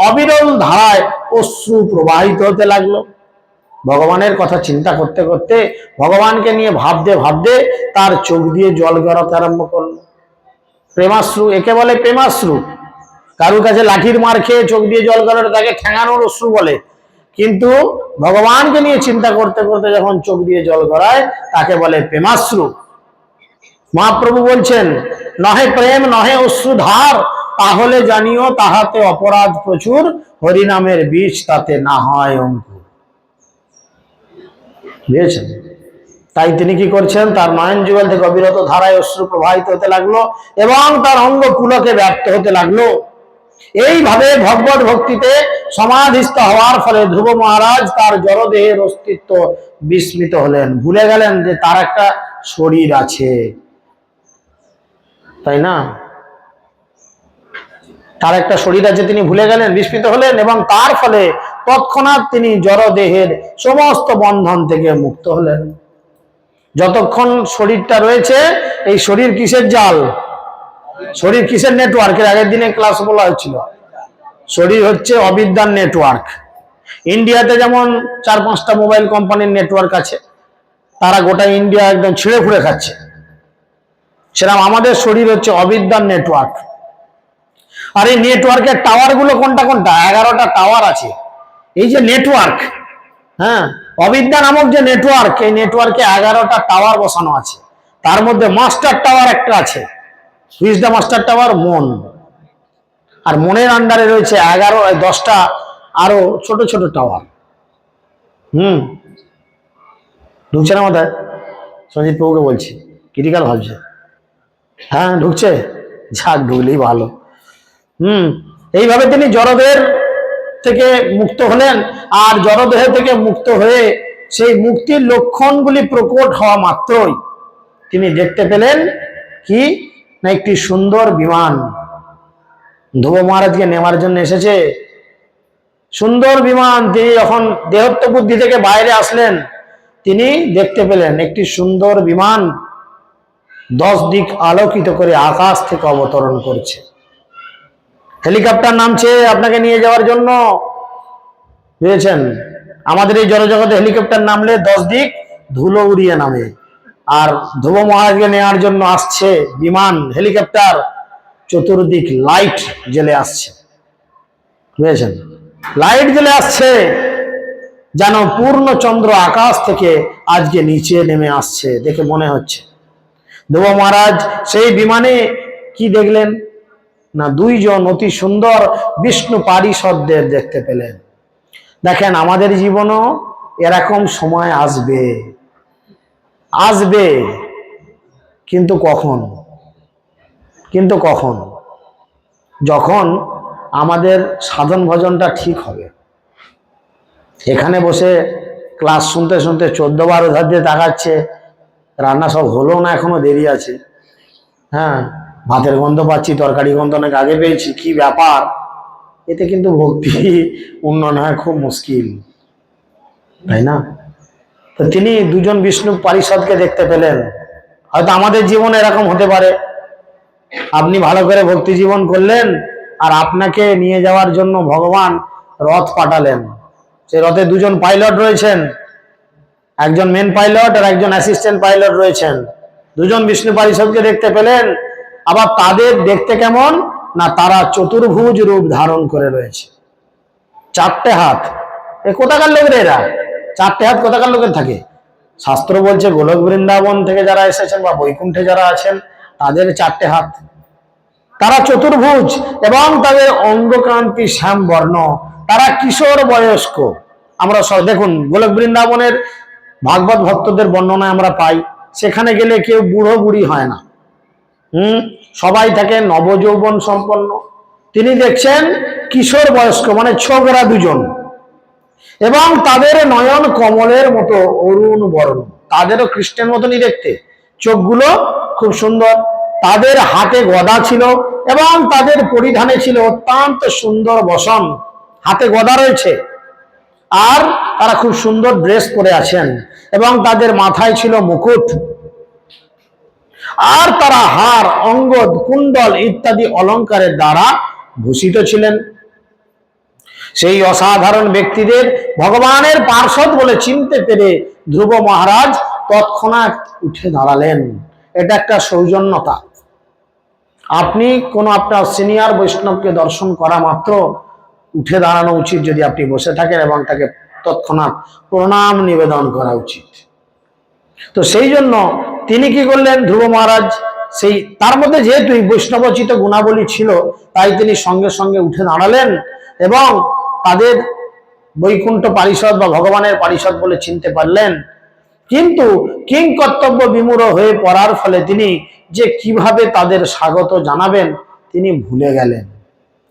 অবিরল ধারায় অশ্রু প্রবাহিত হতে লাগলো। ভগবানের কথা চিন্তা করতে করতে, ভগবানকে নিয়ে ভাবতে ভাবতে তার চোখ দিয়ে জল গড়াতে আরম্ভ করলো। প্রেমাশ্রু, একে বলে প্রেমাশ্রু। কারুর কাছে লাঠির মার খেয়ে চোখ দিয়ে জল গড়ালে তাকে ঠ্যাঙানোর অশ্রু বলে, কিন্তু ভগবানকে নিয়ে চিন্তা করতে করতে যখন চোখ দিয়ে জল গড়ায় তাকে বলে প্রেমাশ্রু। মহাপ্রভু বলছেন, নহে প্রেম নহে অশ্রুধার, তাহলে জানিও তাহাতে অপরাধ প্রচুর, হরিনামের বীজ তাতে না হয় অঙ্কুর। বুঝেছেন? তাই তিনি কি করছেন, তার নয়ন যুগল থেকে অবিরত ধারায় অশ্রু প্রবাহিত হতে লাগলো এবং তার অঙ্গ পুলকে ব্যক্ত হতে লাগলো। এইভাবে ভগবত ভক্তিতে সমাধিস্থ হওয়ার ফলে ধ্রুব মহারাজ তার জড়দেহের অস্তিত্ব বিস্মৃত হলেন, ভুলে গেলেন যে তার একটা শরীর আছে, তাই না? তার একটা শরীর আছে, তিনি ভুলে গেলেন, বিস্মৃত হলেন, এবং তার ফলে তৎক্ষণাৎ তিনি জড়দেহের সমস্ত বন্ধন থেকে মুক্ত হলেন। যতক্ষণ শরীরটা রয়েছে, এই শরীর কিসের জাল? শরীর কিসের নেটওয়ার্ক? এর আগের দিনে ক্লাস বলা হচ্ছিল, শরীর হচ্ছে অবিদ্যার নেটওয়ার্ক। ইন্ডিয়াতে যেমন 4-5টা মোবাইল কোম্পানির নেটওয়ার্ক আছে, তারা গোটা ইন্ডিয়া একদম ছিঁড়ে ফুড়ে খাচ্ছে, সেরকম আমাদের শরীর হচ্ছে অবিদ্যার নেটওয়ার্ক। আর এই নেটওয়ার্কের টাওয়ার গুলো কোনটা কোনটা? 11টা টাওয়ার আছে। এই যে নেটওয়ার্ক, হ্যাঁ, অবিদ্যা নামক যে নেটওয়ার্ক, এই নেটওয়ার্কে 11টা টাওয়ার বসানো আছে। তার মধ্যে মাস্টার টাওয়ার একটা আছে। Who's the master tower? মন। আর মনের আন্ডারে রয়েছে 10টা আরো ছোট ছোট টাওয়ার। ঢুকছে না মাথায়? সঞ্জিত বাবুকে বলছি, ক্রিটিক্যাল ভাবছে। হ্যাঁ ঢুকছে, যাক, ঢুকলেই ভালো। এইভাবে তিনি জড়দেহের থেকে মুক্ত হলেন। আর জড়দেহ থেকে মুক্ত হয়ে সেই মুক্তির লক্ষণগুলি প্রকট হওয়া মাত্রই তিনি দেখতে পেলেন কি না, একটি সুন্দর বিমান ধ্রুব মহারাজকে নেওয়ার জন্য এসেছে। সুন্দর বিমান। তিনি যখন দেহত্ব বুদ্ধি থেকে বাইরে আসলেন, তিনি দেখতে পেলেন একটি সুন্দর বিমান 10 দিক আলোকিত করে আকাশ থেকে অবতরণ করছে। হেলিকপ্টার নামছে আপনাকে নিয়ে যাওয়ার জন্য, বুঝেছেন? আমাদের এই জড়জগতে হেলিকপ্টার নামলে 10 দিক ধুলো উড়িয়ে নামে, আর ধ্রুব মহারাজকে নেওয়ার জন্য আসছে বিমান, হেলিকপ্টার, চতুর্দিক লাইট জ্বলে আসছে, বুঝেছেন? লাইট জ্বলে আসছে, যেন পূর্ণ চন্দ্র আকাশ থেকে আজকে নিচে নেমে আসছে দেখে মনে হচ্ছে। ধ্রুব মহারাজ সেই বিমানে কি দেখলেন না, 2 জন অতি সুন্দর বিষ্ণু পারিষদদের দেখতে পেলেন। দেখেন, আমাদের জীবনও এরকম সময় আসবে, আসবে, কিন্তু কখন? কিন্তু কখন? যখন আমাদের সাধন ভজনটা ঠিক হবে। এখানে বসে ক্লাস শুনতে শুনতে 14বার ওধার দিয়ে তাকাচ্ছে, রান্না সব হলো না, এখনো দেরি আছে। হ্যাঁ, ভাতের গন্ধ পাচ্ছি, তরকারি গন্ধ অনেক আগে পেয়েছি, কি ব্যাপার? এতে কিন্তু ভক্তি উন্নয়ন হয় খুব মুশকিল, তাই না? তো তিনি 2 জন বিষ্ণু পারিষদকে দেখতে পেলেন। হয়তো আমাদের জীবন এরকম হতে পারে, আপনি ভালো করে ভক্তি জীবন করলেন, আর আপনাকে নিয়ে যাওয়ার জন্য ভগবান রথ পাঠালেন। সেই রথে 2 জন পাইলট রয়েছেন, একজন মেন পাইলট আর একজন অ্যাসিস্ট্যান্ট পাইলট রয়েছেন। দুজন বিষ্ণু পারিষদকে দেখতে পেলেন। আবার তাদের দেখতে কেমন না, তারা চতুর্ভুজ রূপ ধারণ করে রয়েছে, চারটে হাত। এ কোথাকার লোকের এরা? চারটে হাত কোথাকার লোকের থাকে? শাস্ত্র বলছে গোলক বৃন্দাবন থেকে যারা এসেছেন বা বৈকুণ্ঠে যারা আছেন তাদের চারটে হাত, তারা চতুর্ভুজ এবং তাদের অঙ্গকান্তি শ্যাম বর্ণ, তারা কিশোর বয়স্ক। আমরা সব দেখুন গোলক বৃন্দাবনের ভাগবত ভক্তদের বর্ণনায় আমরা পাই, সেখানে গেলে কেউ বুড়ো বুড়ি হয় না, সবাই থাকে নবযৌবন সম্পন্ন। তিনি দেখছেন কিশোর বয়স্ক মানে ছোকরা দুজন, এবং তাদের নয়ন কমলের মতো অরুণ বর্ণ, তাদেরও কৃষ্ণের মতনই দেখতে, চোখগুলো খুব সুন্দর। তাদের হাতে গদা ছিল এবং তাদের পরিধানে ছিল অত্যন্ত সুন্দর বসন, হাতে গদা রয়েছে আর তারা খুব সুন্দর ড্রেস পরে আছেন, এবং তাদের মাথায় ছিল মুকুট, আর তারা হার, অঙ্গদ, কুণ্ডল ইত্যাদি অলংকারের দ্বারা ভূষিত ছিলেন। সেই অসাধারণ ব্যক্তিদের ভগবানের পার্ষদ বলে চিনতে পেরে ধ্রুব মহারাজ তৎক্ষণাৎ উঠে দাঁড়ালেন। এটা একটা সৌজন্যতা। আপনি কোনো আপনার সিনিয়র বৈষ্ণবকে দর্শন করা মাত্র উঠে দাঁড়ানো উচিত, যদি আপনি বসে থাকেন, এবং তাকে তৎক্ষণাৎ প্রণাম নিবেদন করা উচিত। তো সেই জন্য তিনি কি করলেন, ধ্রুব মহারাজ সেই তার মধ্যে যেহেতু বৈষ্ণবোচিত গুণাবলী ছিল, তাই তিনি সঙ্গে সঙ্গে উঠে দাঁড়ালেন এবং তাদের বৈকুণ্ঠ পারিষদ বা ভগবানের পারিষদ বলে চিনতে পারলেন। কিন্তু কিং কর্তব্য বিমূঢ় হয়ে পড়ার ফলে তিনি যে কিভাবে তাদের স্বাগত জানাবেন তিনি ভুলে গেলেন,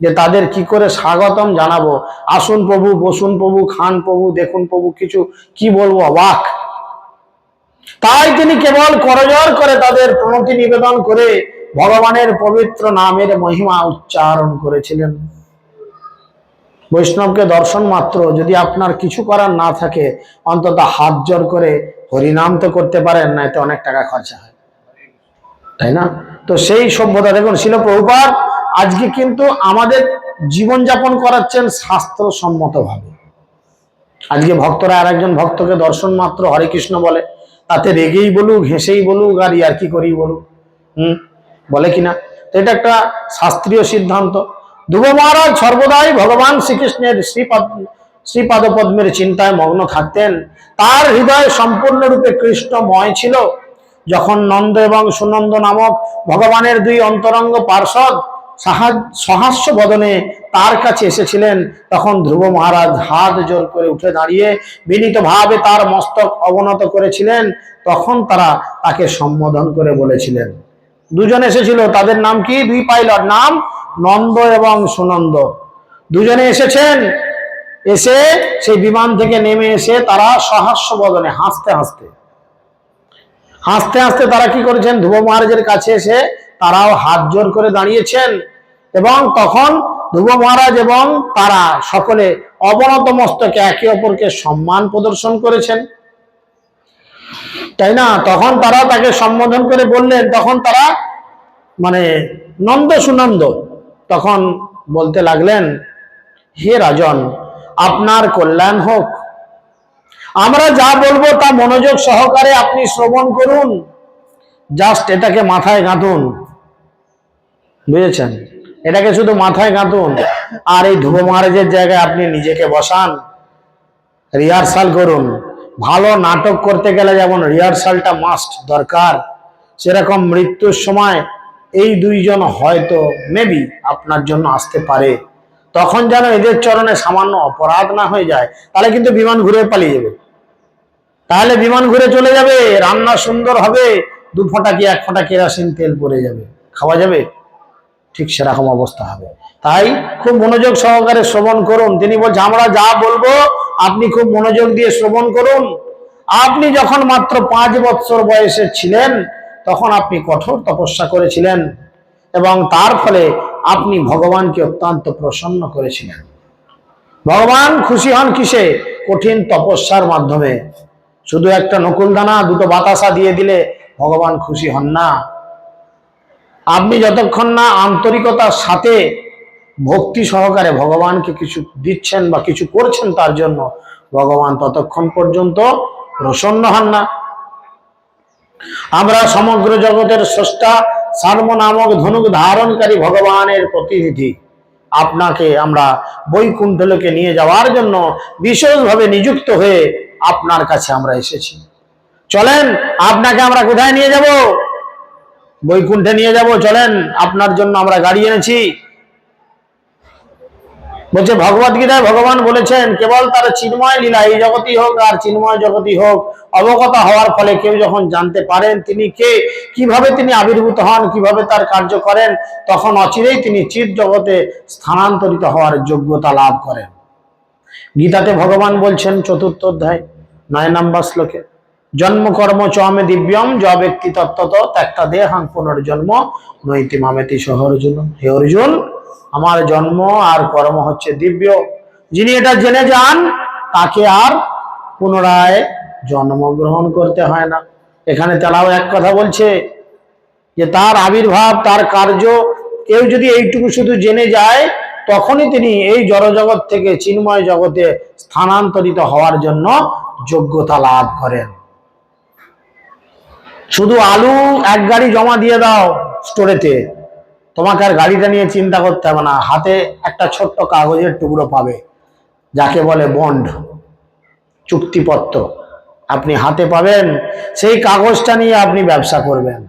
যে তাদের কি করে স্বাগতম জানাবো। আসুন প্রভু, বসুন প্রভু, খান প্রভু, দেখুন প্রভু, কিছু কি বলবো, অবাক। তাই তিনি কেবল করজোড় করে তাদের প্রণতি নিবেদন করে ভগবানের পবিত্র নামের মহিমা উচ্চারণ করেছিলেন। বৈষ্ণবকে দর্শন মাত্র যদি আপনার কিছু করার না থাকে, অন্তত হাত জোর করে হরিনাম তো করতে পারেন, না এতে অনেক টাকা খরচা হয়, তাই না? তো সেই সভ্যতা দেখুন, শিল প্রভুপাদ আজকে কিন্তু আমাদের জীবনযাপন করাচ্ছেন শাস্ত্রসম্মত ভাবে। আজকে ভক্তরা আর একজন ভক্তকে দর্শন মাত্র হরে কৃষ্ণ বলে, তাতে রেগেই বলুক, হেসেই বলুক, আর ইয়ার কি করেই বলুক, বলে কিনা? তো এটা একটা শাস্ত্রীয় সিদ্ধান্ত। ধ্রুব মহারাজ সর্বদাই ভগবান শ্রীকৃষ্ণের শ্রীপাদ পদ্মের চিন্তায় মগ্ন থাকতেন। তার হৃদয় সম্পূর্ণরূপে কৃষ্ণময় ছিল। যখন নন্দ এবং সুনন্দ নামক ভগবানের দুই অন্তরঙ্গ পার্ষদ সহাস্য বদনে তার কাছে এসেছিলেন, তখন ধ্রুব মহারাজ হাত জোর করে উঠে দাঁড়িয়ে বিনীত ভাবে তার মস্তক অবনত করেছিলেন। তখন তারা তাকে সম্বোধন করে বলেছিলেন, দুজন এসেছিল, তাদের নাম কি? দুই পাইলট, নাম নন্দ এবং সুনন্দ। দুজনে এসেছেন, এসে সেই বিমান থেকে নেমে এসে তারা সহাস্য বদনে হাসতে হাসতে তারা কি করেছেন, ধ্রুব মহারাজের কাছে এসে তারাও হাত জোর করে দাঁড়িয়েছেন। এবং তখন ধ্রুব মহারাজ এবং তারা সকলে অবনত মস্তকে একে অপরকে সম্মান প্রদর্শন করেছেন, তাই না? তখন তারা তাকে সম্বোধন করে বললেন, তখন তারা মানে নন্দ সুনন্দ তখন বলতে লাগলেন, হে রাজন, আপনার কল্যাণ হোক, আমরা যা বলবো তা মনোযোগ সহকারে আপনি শ্রবণ করুন, জাস্ট এটাকে মাথায় গাঁথুন, বুঝেছেন? এটাকে শুধু মাথায় গাঁথুন, আর এই ধ্রুব মহারাজের জায়গায় আপনি নিজেকে বসান, রিহার্সাল করুন। ভালো নাটক করতে গেলে যেমন রিহার্সালটা মাস্ট দরকার, সেরকম মৃত্যুর সময় এই দুইজন হয়তো মেবি আপনার জন্য আসতে পারে, তখন যেন এদের চরণে সামান্য অপরাধ না হয়ে যায়, তাহলে কিন্তু বিমান ঘুরে পালিয়ে যাবে, তাহলে বিমান ঘুরে চলে যাবে, রান্না সুন্দর হবে, 2 ফোঁটা কি 1 ফোঁটা কেরোসিন তেল পড়ে যাবে, খাওয়া যাবে, ঠিক সেরকম অবস্থা হবে। তাই খুব মনোযোগ সহকারে শ্রবণ করুন। তিনি বলছেন, আমরা যা বলবো আপনি খুব মনোযোগ দিয়ে শ্রবণ করুন। আপনি যখন মাত্র 5 বৎসর বয়সে ছিলেন, তখন আপনি কঠোর তপস্যা করেছিলেন, এবং তার ফলে আপনি ভগবানকে অত্যন্ত প্রসন্ন করেছিলেন। ভগবান খুশি হন কিসে? কঠিন তপস্যার মাধ্যমে। শুধু একটা নকুলদানা, 2টো বাতাসা দিয়ে দিলে ভগবান খুশি হন না। আপনি যতক্ষণ না আন্তরিকতার সাথে ভক্তি সহকারে ভগবানকে কিছু দিচ্ছেন বা কিছু করছেন তার জন্য, ভগবান ততক্ষণ পর্যন্ত প্রসন্ন হন না। আমরা সমগ্র জগতের স্রষ্টা সার্ব নামক ধনুক ধারণকারী ভগবানের প্রতিনিধি। আপনাকে আমরা বৈকুণ্ঠ লোকে নিয়ে যাওয়ার জন্য বিশেষভাবে নিযুক্ত হয়ে আপনার কাছে আমরা এসেছি। চলেন, আপনাকে আমরা কোথায় নিয়ে যাব? বৈকুণ্ঠে নিয়ে যাব। চলেন, আপনার জন্য আমরা গাড়ি এনেছি। বলছে ভগবত গীতায় ভগবান বলেছেন, কেবল তার চিন্ময় লীলা এই জগতই হোক আর চিন্ময় জগতই হোক, অবগত হওয়ার ফলে কেউ যখন জানতে পারেন তিনি কে, কিভাবে তিনি আবির্ভূত হন, কিভাবে তার কার্য করেন, তখন অচিরেই তিনি চিৎ জগতে স্থানান্তরিত হওয়ার যোগ্যতা লাভ করেন। গীতাতে ভগবান বলছেন 4th অধ্যায় 9 নম্বর শ্লোকে, জন্ম কর্ম চমে দিব্যম য ব্যক্তি তত্ত্বত ত্যক্তা দেহাং পুনর্জন্ম নৈতি মামেতি সহ অর্জুন। হে অর্জুন, আমার জন্ম আর কর্ম হচ্ছে দিব্য। যিনি এটা জেনে যান তাকে আর পুনরায় জন্মগ্রহণ করতে হয় না। এখানে তারাও এক কথা বলছে যে তার আবির্ভাব, তার কার্য কেউ যদি এইটুকু শুধু জেনে যায়, তখনই তিনি এই জড়জগৎ থেকে চিন্ময় জগতে স্থানান্তরিত হওয়ার জন্য যোগ্যতা লাভ করেন। শুধু আলু এক গাড়ি জমা দিয়ে দাও স্টোরেতে, তোমাকে আর গাড়িটা নিয়ে চিন্তা করতে হবে না। হাতে একটা ছোট্ট কাগজের টুকরো পাবে, যাকে বলে বন্ড, চুক্তিপত্র আপনি হাতে পাবেন। সেই কাগজটা নিয়ে আপনি ব্যবসা করবেন।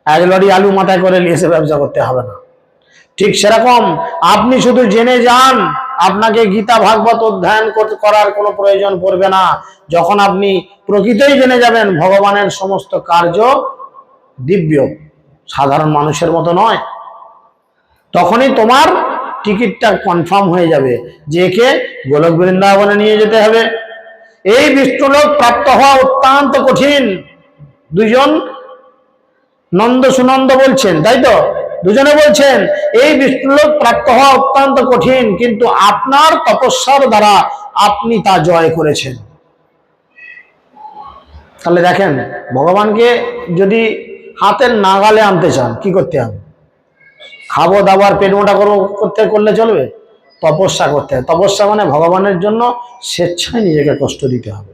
1 লরি আলু মাথায় করে নিয়ে এসে ব্যবসা করতে হবে না। ঠিক সেরকম আপনি শুধু জেনে যান, আপনাকে গীতা ভাগবত অধ্যয়ন করার কোনো প্রয়োজন পড়বে না। যখন আপনি প্রকৃতই জেনে যাবেন ভগবানের সমস্ত কার্য দিব্য, সাধারণ মানুষের মতো নয়, তখনই তোমার টিকিটটা কনফার্ম হয়ে যাবে যে একে গোলক বৃন্দাবনে নিয়ে যেতে হবে। এই বিষ্ণুলোক প্রাপ্ত হওয়া অত্যন্ত কঠিন। দুজন নন্দ সুনন্দ বলছেন, তাই তো? দুজনে বলছেন এই বিষ্ণুলোক প্রাপ্ত হওয়া অত্যন্ত কঠিন, কিন্তু আপনার তপস্যার দ্বারা আপনি তা জয় করেছেন। তাহলে দেখেন, ভগবানকে যদি হাতের নাগালে আনতে চান, কি করতে হবে? খাবো দাবার পেট মোটা করলে চলবে? তপস্যা করতে হবে। তপস্যা মানে ভগবানের জন্য স্বেচ্ছায় নিজেকে কষ্ট দিতে হবে।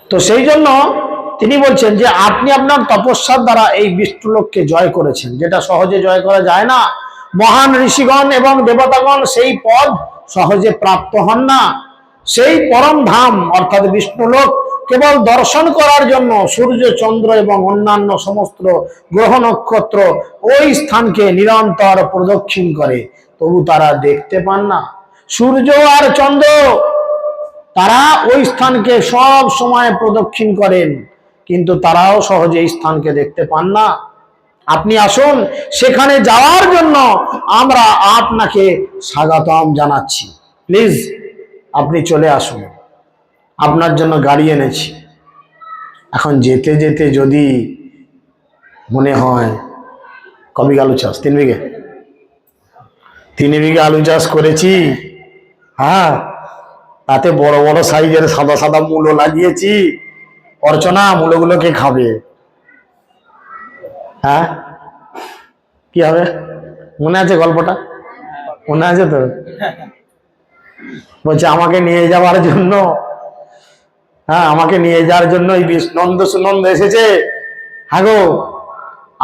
তো সেই জন্য তিনি বলছেন যে আপনি আপনার তপস্যার দ্বারা এই বিষ্ণুলোককে জয় করেছেন, যেটা সহজে জয় করা যায় না। মহান ঋষিগণ এবং দেবতাগণ সেই পদ সহজে প্রাপ্ত হন না। সেই পরম ধাম অর্থাৎ বিষ্ণুলোক কেবল দর্শন করার জন্য সূর্য, চন্দ্র এবং অন্যান্য সমস্ত গ্রহ নক্ষত্র ওই স্থানকে নিরন্তর প্রদক্ষিণ করে, তবু তারা দেখতে পান না। সূর্য আর চন্দ্র তারা ওই স্থানকে সব সময় প্রদক্ষিণ করেন, কিন্তু তারাও সহজে এই স্থানকে দেখতে পান না। আপনি আসুন, সেখানে যাওয়ার জন্য আমরা আপনাকে স্বাগতম জানাচ্ছি। প্লিজ আপনি চলে আসুন, আপনার জন্য গাড়ি এনেছি। এখন যেতে যেতে যদি মনে হয়, কবি আলু চাষ 3 বিঘে, 3 বিঘে আলু চাষ করেছি, হ্যাঁ, তাতে বড় বড় সাইজের সাদা সাদা মূলো লাগিয়েছি, অর্চনা মূলগুলোকে খাবে, হ্যাঁ কি হবে? মনে আছে গল্পটা? মনে আছে তো? বলছে আমাকে নিয়ে যাওয়ার জন্য, হ্যাঁ আমাকে নিয়ে যাওয়ার জন্য এই নন্দ সুনন্দ এসেছে। হ্যাঁ গো,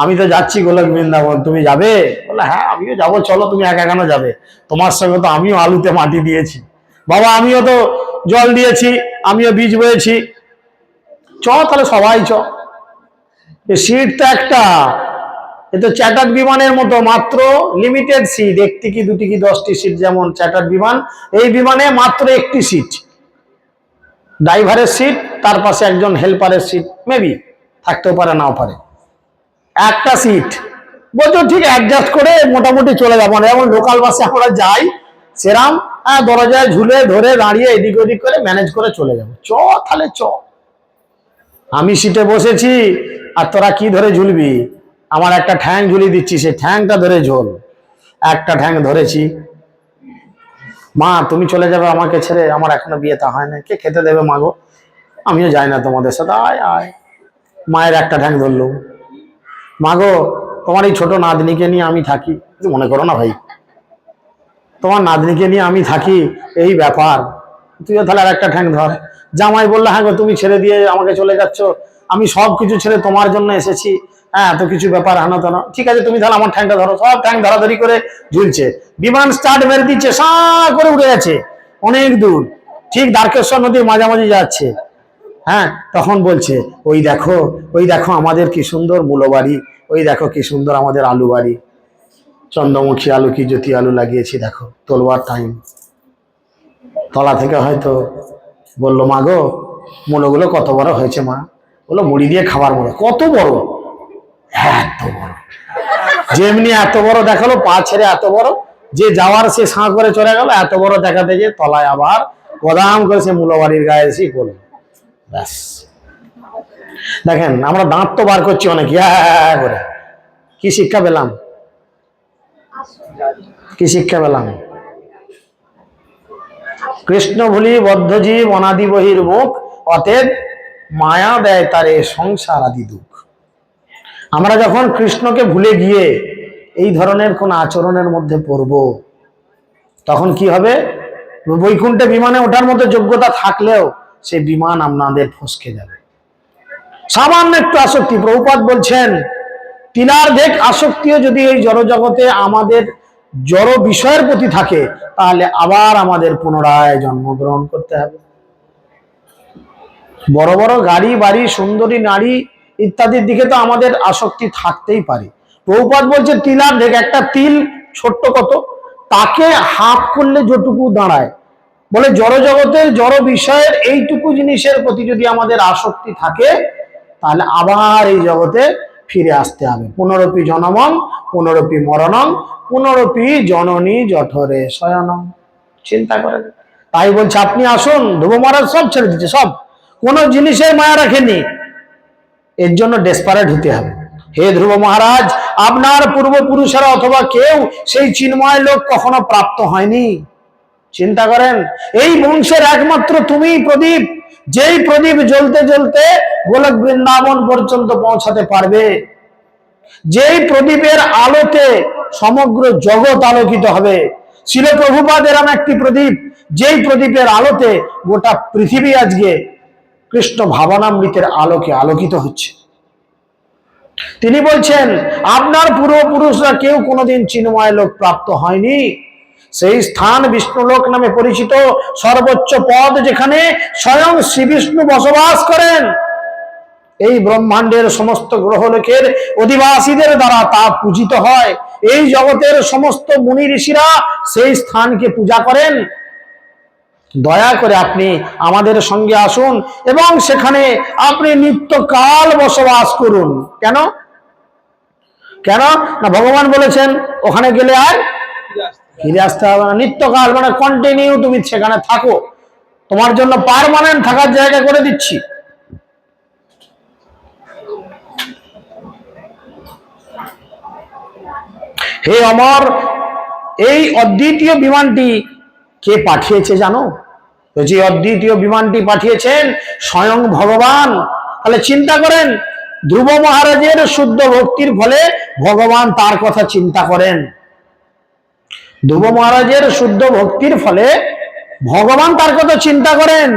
আমি তো যাচ্ছি গোলক বৃন্দাবন, তুমি যাবে? বলে হ্যাঁ আমিও যাবো, চলো। তুমি একা কেন যাবে? তোমার সঙ্গে তো আমিও আলুতে মাটি দিয়েছি বাবা, আমিও তো জল দিয়েছি, আমিও বীজ বয়েছি, চ তাহলে সবাই চ। সিট তো একটা, এ তো চ্যাটার্ড বিমানের মতো, মাত্র লিমিটেড সিট, 1টি কি 2টি কি 10টি সিট যেমন চ্যাটার্ড বিমান, এই বিমানে মাত্র 1টি সিট, ড্রাইভারের সিট, তার পাশে একজন হেল্পারের সিট, মেবি থাকতেও পারে নাও পারে, একটা সিট। বলছো ঠিক অ্যাডজাস্ট করে মোটামুটি চলে যাবো, যেমন লোকাল বাসে আমরা যাই সেরাম, দরজায় ঝুলে ধরে দাঁড়িয়ে এদিক ওদিক করে ম্যানেজ করে চলে যাবো। চ তাহলে চ। আমি সিটে বসেছি আর তোরা কি ধরে ঝুলবি? আমার একটা ঠ্যাং ঝুলিয়ে দিচ্ছি, সেই ঠ্যাংটা ধরে ঝোল। একটা ঠ্যাং ধরেছি। মা তুমি চলে যাবে আমাকে ছেড়ে, আমার এখনো বিয়েটা হয় না, কে খেতে দেবে মা গো? আমিও যাই না তোমাদের সাথে, আয় আয়। মায়ের একটা ঠ্যাং ধরলুম। মা গো তোমার এই ছোট নাতনিকে নিয়ে আমি থাকি, মনে করো না ভাই, তোমার নাতনিকে নিয়ে আমি থাকি, এই ব্যাপার, তুইও তাহলে আর একটা ঠ্যাং ধর। জামাই বললো, হ্যাঁ গো তুমি ছেড়ে দিয়ে আমাকে চলে যাচ্ছ, আমি সব কিছু ছেড়ে তোমার জন্য এসেছি, হ্যাঁ তো কিছু ব্যাপার হানো টানো, ঠিক আছে তুমি তাহলে আমার ঠ্যাংটা ধরো। সব ঠ্যাং ধরাধরি করে ঝুলছে, বিমান স্টার্ট মেরে দিচ্ছে, সা করে উড়ে গেছে অনেক দূর, ঠিক দ্বারকেশ্বর নদীর মাঝামাঝি যাচ্ছে। হ্যাঁ, তখন বলছে, ওই দেখো, ওই দেখো আমাদের কি সুন্দর মূলো বাড়ি, ওই দেখো কি সুন্দর আমাদের আলু বাড়ি, চন্দ্রমুখী আলু কি জ্যোতি আলু লাগিয়েছি, দেখো তোলবার টাইম। তলা থেকে হয়তো বললো, মা গো মূলোগুলো কত বড় হয়েছে মা? বললো, মুড়ি দিয়ে খাবার মূলো। কত বড়? এত বড়। যেমনি এত বড় দেখালো, পা ছেড়ে এত বড়, যে যাওয়ার সে সাঁ করে চলে গেল, এত বড় দেখাতে যে তলায় আবার গদাম করে সে মূলো বাড়ির গায়ে এসে করলো। ব্যাস। দেখেন আমরা দাঁত তো বার করছি অনেক করে, কি শিক্ষা পেলাম? কি শিক্ষা পেলাম? কৃষ্ণ ভুলি বদ্ধজীব অনাদি বহির মুখ, অতএব মায়া দেয় তারে সংসার আদি দুঃখ। আমরা যখন কৃষ্ণকে ভুলে গিয়ে এই ধরনের কোন আচরণের মধ্যে পড়ব, তখন কি হবে? বৈকুণ্ঠে বিমানে ওঠার মতো যোগ্যতা থাকলেও সেই বিমান আপনাদের ফসকে যাবে। সামান্য একটু আসক্তি, প্রভুপাদ বলছেন তিলার্ধেক আসক্তিও যদি এই জড়জগতে আমাদের জড় বিষয়ের প্রতি থাকে, তাহলে আবার আমাদের পুনরায় জন্মগ্রহণ করতে হবে। বড় বড় গাড়ি বাড়ি, সুন্দরী নারী ইত্যাদির দিকে তো আমাদের আসক্তি থাকতেই পারে। প্রভুপাদ বলছে তিলার্ধেক, একটা তিল ছোট্ট কত, তাকে হাফ করলে যেটুকু দাঁড়ায়, বলে জড়জগতের জড় বিষয়ের এইটুকু জিনিসের প্রতি যদি আমাদের আসক্তি থাকে, তাহলে আবার এই জগতে ফিরে আসতে হবে। পুনরপি জনমং পুনরপি মরণং পুনরপি জননী জঠরে শয়নং। চিন্তা করেন। তাই বলছে আপনি আসুন, ধ্রুব মহারাজ সব ছেড়ে দিচ্ছে, সব, কোনো জিনিসের মায়া রাখেনি, এর জন্য ডেসপারেট হতে হবে। হে ধ্রুব মহারাজ, আপনার পূর্বপুরুষেরা অথবা কেউ সেই চিন্ময় লোক কখনো প্রাপ্ত হয়নি। চিন্তা করেন, এই বংশের একমাত্র তুমি প্রদীপ, যেই প্রদীপ জ্বলতে জ্বলতে গোলক বৃন্দাবন পর্যন্ত পৌঁছাতে পারবে, যেই প্রদীপের আলোতে সমগ্র জগৎ আলোকিত হবে। শিল প্রভুপাদ এরম একটি প্রদীপ, যেই প্রদীপের আলোতে গোটা পৃথিবী আজকে কৃষ্ণ ভাবনামৃতের আলোকে আলোকিত হচ্ছে। তিনি বলছেন আপনার পূর্বপুরুষরা কেউ কোনোদিন চিন্ময় লোক প্রাপ্ত হয়নি। সেই স্থান বিষ্ণুলোক নামে পরিচিত, সর্বোচ্চ পদ যেখানে স্বয়ং শ্রী বিষ্ণু বসবাস করেন। এই ব্রহ্মাণ্ডের সমস্ত গ্রহলোকের অধিবাসীদের দ্বারা তা পূজিত হয়। এই জগতের সমস্ত মুনি ঋষিরা সেই স্থানকে পূজা করেন। দয়া করে আপনি আমাদের সঙ্গে আসুন এবং সেখানে আপনি নিত্যকাল বসবাস করুন। কেন? কেন না, ভগবান বলেছেন ওখানে গেলে আর ফিরে আসতে হবে না। নিত্যকাল মানে কন্টিনিউ তুমি সেখানে থাকো, তোমার জন্য পার্মানেন্ট থাকার জায়গা করে দিচ্ছি। হে অমর, এই অদ্বিতীয় বিমানটি কে পাঠিয়েছে জানো? তো যে অদ্বিতীয় বিমানটি পাঠিয়েছেন স্বয়ং ভগবান। তাহলে চিন্তা করেন, ধ্রুব মহারাজের শুদ্ধ ভক্তির ফলে ভগবান তার কথা চিন্তা করেন। ধ্রুব মহারাজের শুদ্ধ ভক্তির ফলে ভগবান তার কথা চিন্তা করেন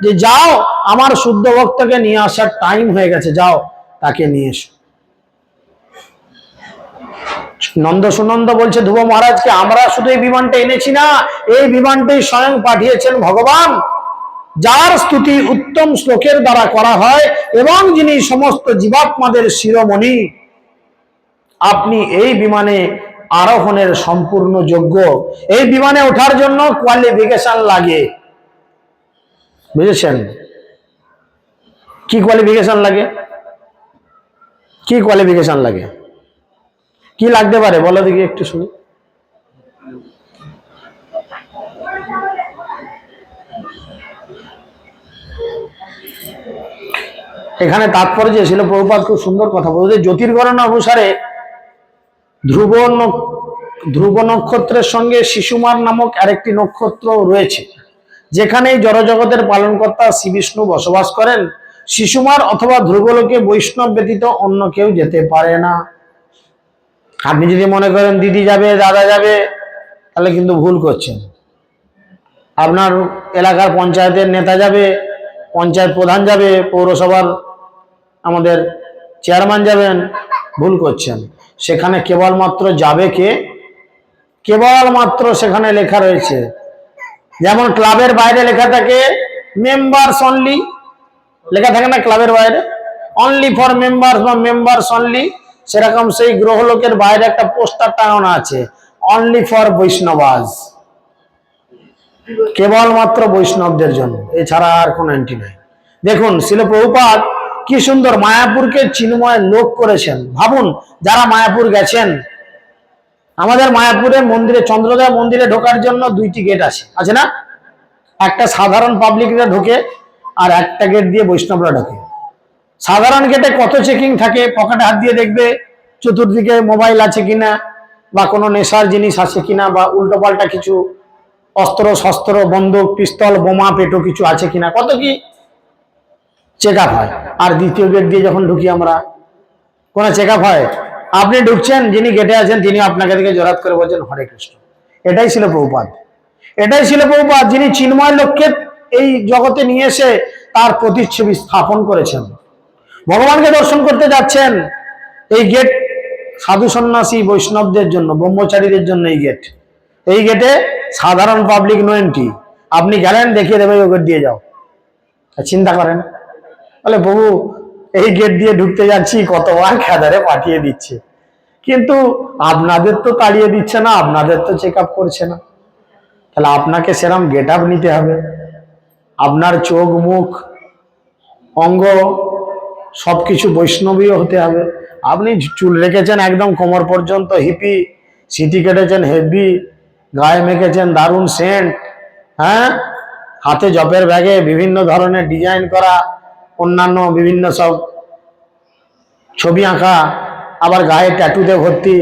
যে যাও, আমার শুদ্ধ ভক্তকে নিয়ে আসার টাইম হয়ে গেছে, যাও তাকে নিয়ে এসো। নন্দ সুনন্দ বলছে ধ্রুব মহারাজকে, আমরা শুধু এই বিমানটা এনেছি না, এই বিমানটাই স্বয়ং পাঠিয়েছেন ভগবান, যার স্তুতি উত্তম শ্লোকের দ্বারা করা হয় এবং যিনি সমস্ত জীবাত্মাদের শিরোমণি। আপনি এই বিমানে আরোহণের সম্পূর্ণ যোগ্য। এই বিমানে ওঠার জন্য কোয়ালিফিকেশন লাগে, বুঝেছেন? কি কোয়ালিফিকেশন লাগে? কি কোয়ালিফিকেশন লাগে? কি লাগতে পারে বলো দেখি একটু শুনি। এখানে তাৎপর্য ছিল, প্রভুপাদ খুব সুন্দর কথা বলতে, জ্যোতির্গণনা অনুসারে ধ্রুব নক্ষত্রের সঙ্গে শিশুমার নামক আরেকটি নক্ষত্র রয়েছে, যেখানে জড়জগতের পালনকর্তা শ্রী বিষ্ণু বসবাস করেন। শিশুমার অথবা ধ্রুবলোকে বৈষ্ণব ব্যতীত অন্য কেউ যেতে পারে না। আপনি যদি মনে করেন দিদি যাবে, দাদা যাবে, তাহলে কিন্তু ভুল করছেন। আপনার এলাকার পঞ্চায়েতের নেতা যাবে, পঞ্চায়েত প্রধান যাবে, পৌরসভার আমাদের চেয়ারম্যান যাবেন, ভুল করছেন। সেখানে কেবলমাত্র যাবে কে? কেবলমাত্র সেখানে লেখা রয়েছে, যেমন ক্লাবের বাইরে লেখা থাকে মেম্বার্স অনলি, লেখা থাকে না ক্লাবের বাইরে অনলি ফর মেম্বার্স বা মেম্বার্স অনলি, সেরকম সেই গ্রহলোকের বাইরে একটা পোস্টার টাঙানো আছে অনলি ফর বৈষ্ণবাজ, কেবলমাত্র বৈষ্ণবদের জন্য, এছাড়া আর কোনো এন্ট্রি নাই। দেখুন শিল প্রভুপাদ কি সুন্দর মায়াপুরকে চিন্ময় লোক করেছেন। ভাবুন, যারা মায়াপুর গেছেন, আমাদের মায়াপুরে মন্দিরে, চন্দ্রোদয় মন্দিরে ঢোকার জন্য দুইটি গেট আছে না? একটা সাধারণ পাবলিকরা ঢোকে, আর একটা গেট দিয়ে বৈষ্ণবরা ঢোকে। সাধারণ গেটে কত চেকিং থাকে, পকেটে হাত দিয়ে দেখবে চতুর্দিকে মোবাইল আছে কিনা, বা কোনো নেশার জিনিস আছে কিনা, বা উল্টো পাল্টা কিছু অস্ত্র শস্ত্র, বন্দুক, পিস্তল, বোমা, পেটো কিছু আছে কিনা, কত কি চেক আপ হয়। আর দ্বিতীয় গেট দিয়ে যখন ঢুকি আমরা, কোনো চেক আপ হয়? আপনি ঢুকছেন, যিনি গেটে আছেন তিনি আপনাকে দেখে জোরাত করে বলছেন হরে কৃষ্ণ। এটাই ছিল প্রভুপাদ, এটাই ছিল প্রভুপাদ, যিনি চিন্ময় লোককে এই জগতে নিয়ে এসে তার প্রতিচ্ছবি স্থাপন করেছেন। ভগবানকে দর্শন করতে যাচ্ছেন, এই গেট সাধু সন্ন্যাসী বৈষ্ণবদের জন্য, ব্রহ্মচারীদের জন্য এই গেট। এই গেটে সাধারণ পাবলিক নো এন্ট্রি। আপনি গেলেন, দেখিয়ে দেবে ওই গেট দিয়ে যাও। চিন্তা করেন, বলে প্রভু এই গেট দিয়ে ঢুকতে যাচ্ছি, কতবার খেদারে পাঠিয়ে দিচ্ছে, কিন্তু আপনাদের তো তাড়িয়ে দিচ্ছে না, আপনাদের তো চেক আপ করছে না। তাহলে আপনাকে সেরকম গেট আপ নিতে হবে, আপনার চোখ মুখ অঙ্গ সবকিছু বৈষ্ণবীয় হতে হবে। আপনি চুল রেখেছেন একদম কোমর পর্যন্ত হিপি, সিটি কেটেছেন হেভি, গায়ে মেখেছেন দারুণ সেন্ট, হ্যাঁ, হাতে জপের ব্যাগে বিভিন্ন ধরনের ডিজাইন করা অন্যান্য বিভিন্ন সব ছবি আঁকা, আবার গায়ে ট্যাটুতে ভর্তি,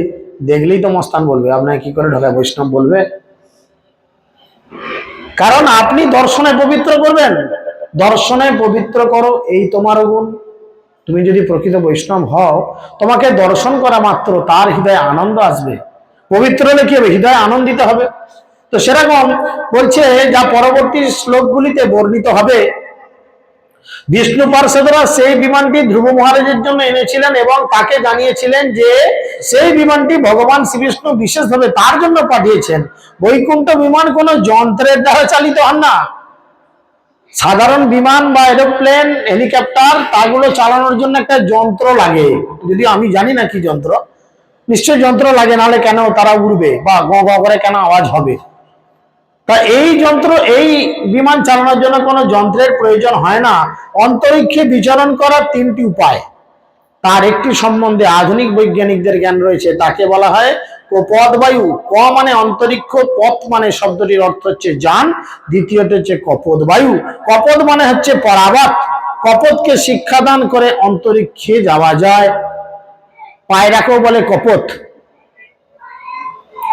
দেখলেই তো মস্তান বলবে, আপনাকে কি করে ঢোকায় বৈষ্ণব বলবে? কারণ আপনি দর্শনে পবিত্র করবেন। দর্শনে পবিত্র করো, এই তোমার গুণ। তুমি যদি প্রকৃত বৈষ্ণব হও, তোমাকে দর্শন করা মাত্র তার হৃদয়ে আনন্দ আসবে। পবিত্র হলে কি হবে? হৃদয়ে আনন্দিত হবে। তো সেরকম বলছে, যা পরবর্তী শ্লোকগুলিতে বর্ণিত হবে, বিষ্ণু পার্ষদরা সেই বিমানটি ধ্রুব মহারাজের জন্য এনেছিলেন এবং তাকে জানিয়েছিলেন যে সেই বিমানটি ভগবান শ্রীবিষ্ণু বিশেষভাবে তার জন্য পাঠিয়েছেন। বৈকুণ্ঠ বিমান কোনো যন্ত্রের দ্বারা চালিত হন না। সাধারণ বিমান বা এরোপ্লেন, হেলিকপ্টার, তাগুলো চালানোর জন্য একটা যন্ত্র লাগে, যদি আমি জানি না কি যন্ত্র, নিশ্চয় যন্ত্র লাগে, নাহলে কেন তারা উড়বে বা গ গ করে কেন আওয়াজ হবে? তা এই যন্ত্র, এই বিমান চালানোর জন্য কোনো যন্ত্রের প্রয়োজন হয় না। অন্তরিক্ষে বিচরণ করার তিনটি উপায়, তার একটি সম্বন্ধে আধুনিক বৈজ্ঞানিকদের জ্ঞান রয়েছে, তাকে বলা হয় কপদ বায়ু। ক মানে অন্তরিক্ষ, পথ মানে শব্দটির অর্থ হচ্ছে যান, দ্বিতীয়টি হচ্ছে কপদ বায়ু। কপদ মানে হচ্ছে পরাবাত, কপদকে শিক্ষাদান করে অন্তরিক্ষে যাওয়া যায়। পায়রাকেও বলে কপত,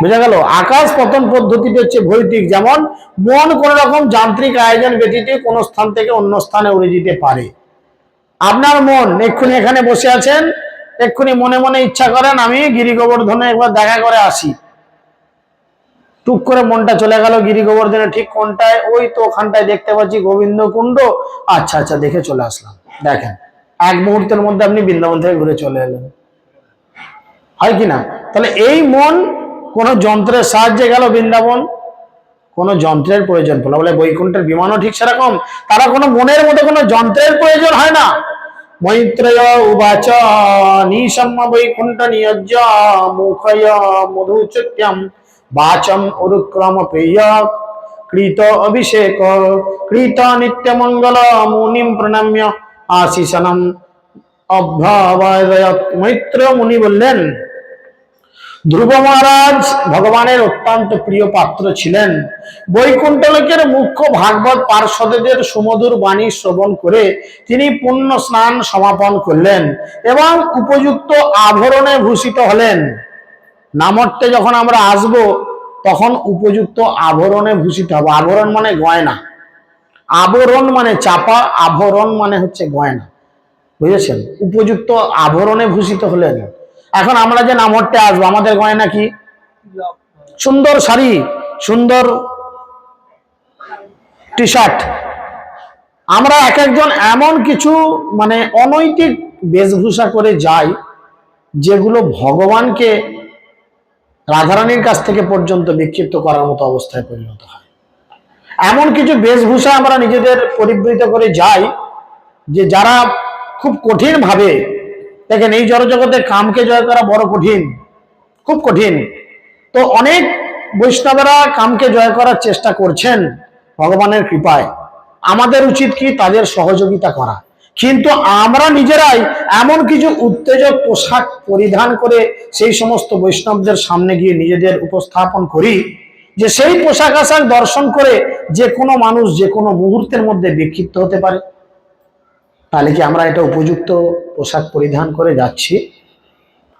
বুঝা গেল? আকাশ পতন পদ্ধতিটি হচ্ছে ভৌতিক, যেমন মন কোন রকম যান্ত্রিক আয়োজন ব্যতীত কোন স্থান থেকে অন্য স্থানে উড়ে যেতে পারে। আপনার মন এক্ষুনি এখানে বসে আছেন, এক্ষুনি মনে মনে ইচ্ছা করেন আমি গিরি গোবর্ধনে একবার দেখা করে আসি, টুক করে মনটা চলে গেল গিরি গোবর্ধনে, ঠিক কোনটায়? ওই তো ওখানটায় দেখতে পাচ্ছি গোবিন্দ কুণ্ড, আচ্ছা আচ্ছা দেখে চলে আসলাম। দেখেন, এক মুহূর্তের মধ্যে আপনি বৃন্দাবন থেকে ঘুরে চলে এলেন, হয় কিনা? তাহলে এই মন কোন যন্ত্রের সাহায্যে গেল বৃন্দাবন, কোন যন্ত্রের প্রয়োজন পড়লো। বলে বৈকুণ্ঠের বিমানও ঠিক সেরকম, তারা কোনো মনের মধ্যে কোনো যন্ত্রের প্রয়োজন হয় না। মৈত্রেয় উবাচ নিশম্য বৈকুণ্ঠ নিয়োজ্য মুখয় মধুচত্যম বাচম উরুক্রম প্রিয় কৃত অভিষেক কৃত নিত্যমঙ্গল মুনিম প্রণম্য আশিসনম অভ্যবদয়ৎ। মৈত্র মুনি বললেন, ধ্রুব মহারাজ ভগবানের অত্যন্ত প্রিয় পাত্র ছিলেন। বৈকুণ্ঠ লোকের মুখ্য ভাগবত পার্ষদদের সুমধুর বাণী শ্রবণ করে তিনি পুণ্য স্নান সমাপন করলেন এবং উপযুক্ত আভরণে ভূষিত হলেন। নামট্টে যখন আমরা আসব তখন উপযুক্ত আভরণে ভূষিত হব। আভরণ মানে গয়না, আবরণ মানে চাপা, আভরণ মানে হচ্ছে গয়না, বুঝেছেন? উপযুক্ত আভরণে ভূষিত হলেন। এখন আমরা যে নামট্টে আসবো, আমাদের গয়না কি? সুন্দর শাড়ি, সুন্দর টি শার্ট, আমরা এক একজন এমন কিছু মানে অনৈতিক বেশভূষা করে যাই যেগুলো ভগবানকে রাধারানীর কাছ থেকে পর্যন্ত বিক্ষিপ্ত করার মতো অবস্থায় পরিণত হয়। এমন কিছু বেশভূষা আমরা নিজেদের পরিবৃত করে যাই যে যারা খুব কঠিন ভাবে দেখেন, এই জড়জগতে কামকে জয় করা বড় কঠিন, খুব কঠিন। তো অনেক বৈষ্ণবরা কামকে জয় করার চেষ্টা করছেন ভগবানের কৃপায়। আমাদের উচিত কি তাদের সহযোগিতা করা, কিন্তু আমরা নিজেরাই এমন কিছু উত্তেজক পোশাক পরিধান করে সেই সমস্ত বৈষ্ণবদের সামনে গিয়ে নিজেদের উপস্থাপন করি যে সেই পোশাক আশাক দর্শন করে যে কোনো মানুষ যে কোনো মুহূর্তের মধ্যে বিক্ষিপ্ত হতে পারে। তাহলে কি আমরা এটা উপযুক্ত পোশাক পরিধান করে যাচ্ছি?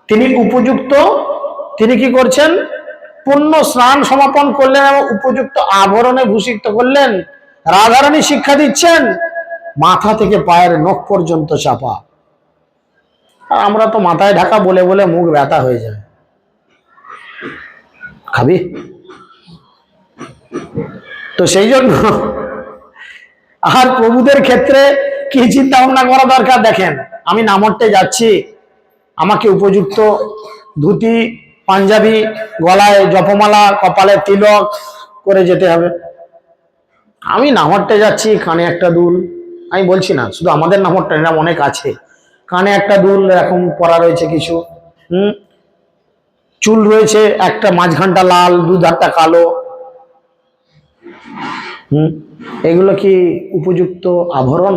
তিনি উপযুক্ত, তিনি কি করছেন? পূর্ণ স্নান সমাপন করলেন এবং উপযুক্ত আভরণে ভূষিত করলেন। রাধারানী শিক্ষা দিচ্ছেন মাথা থেকে পায়ের নখ পর্যন্ত চাপা। আর আমরা তো মাথায় ঢাকা বলে বলে মুখ ব্যথা হয়ে যায়। খাবি? তো সেই জন্য আর প্রভুদের ক্ষেত্রে কি চিন্তা ভাবনা করা দরকার? দেখেন, আমি নামট্টে যাচ্ছি, আমাকে উপযুক্ত ধুতি পাঞ্জাবি, গলায় জপমালা, কপালে তিলক করে যেতে হবে। আমি নামট্টে যাচ্ছি, কানে একটা দুল, আমি বলছি না শুধু আমাদের নামট্টে, এরকম অনেক আছে, কানে একটা দুল এরকম পরা রয়েছে কিছু, চুল রয়েছে একটা মাঝখানটা লাল, দুধারটা কালো, এগুলো কি উপযুক্ত আভরণ?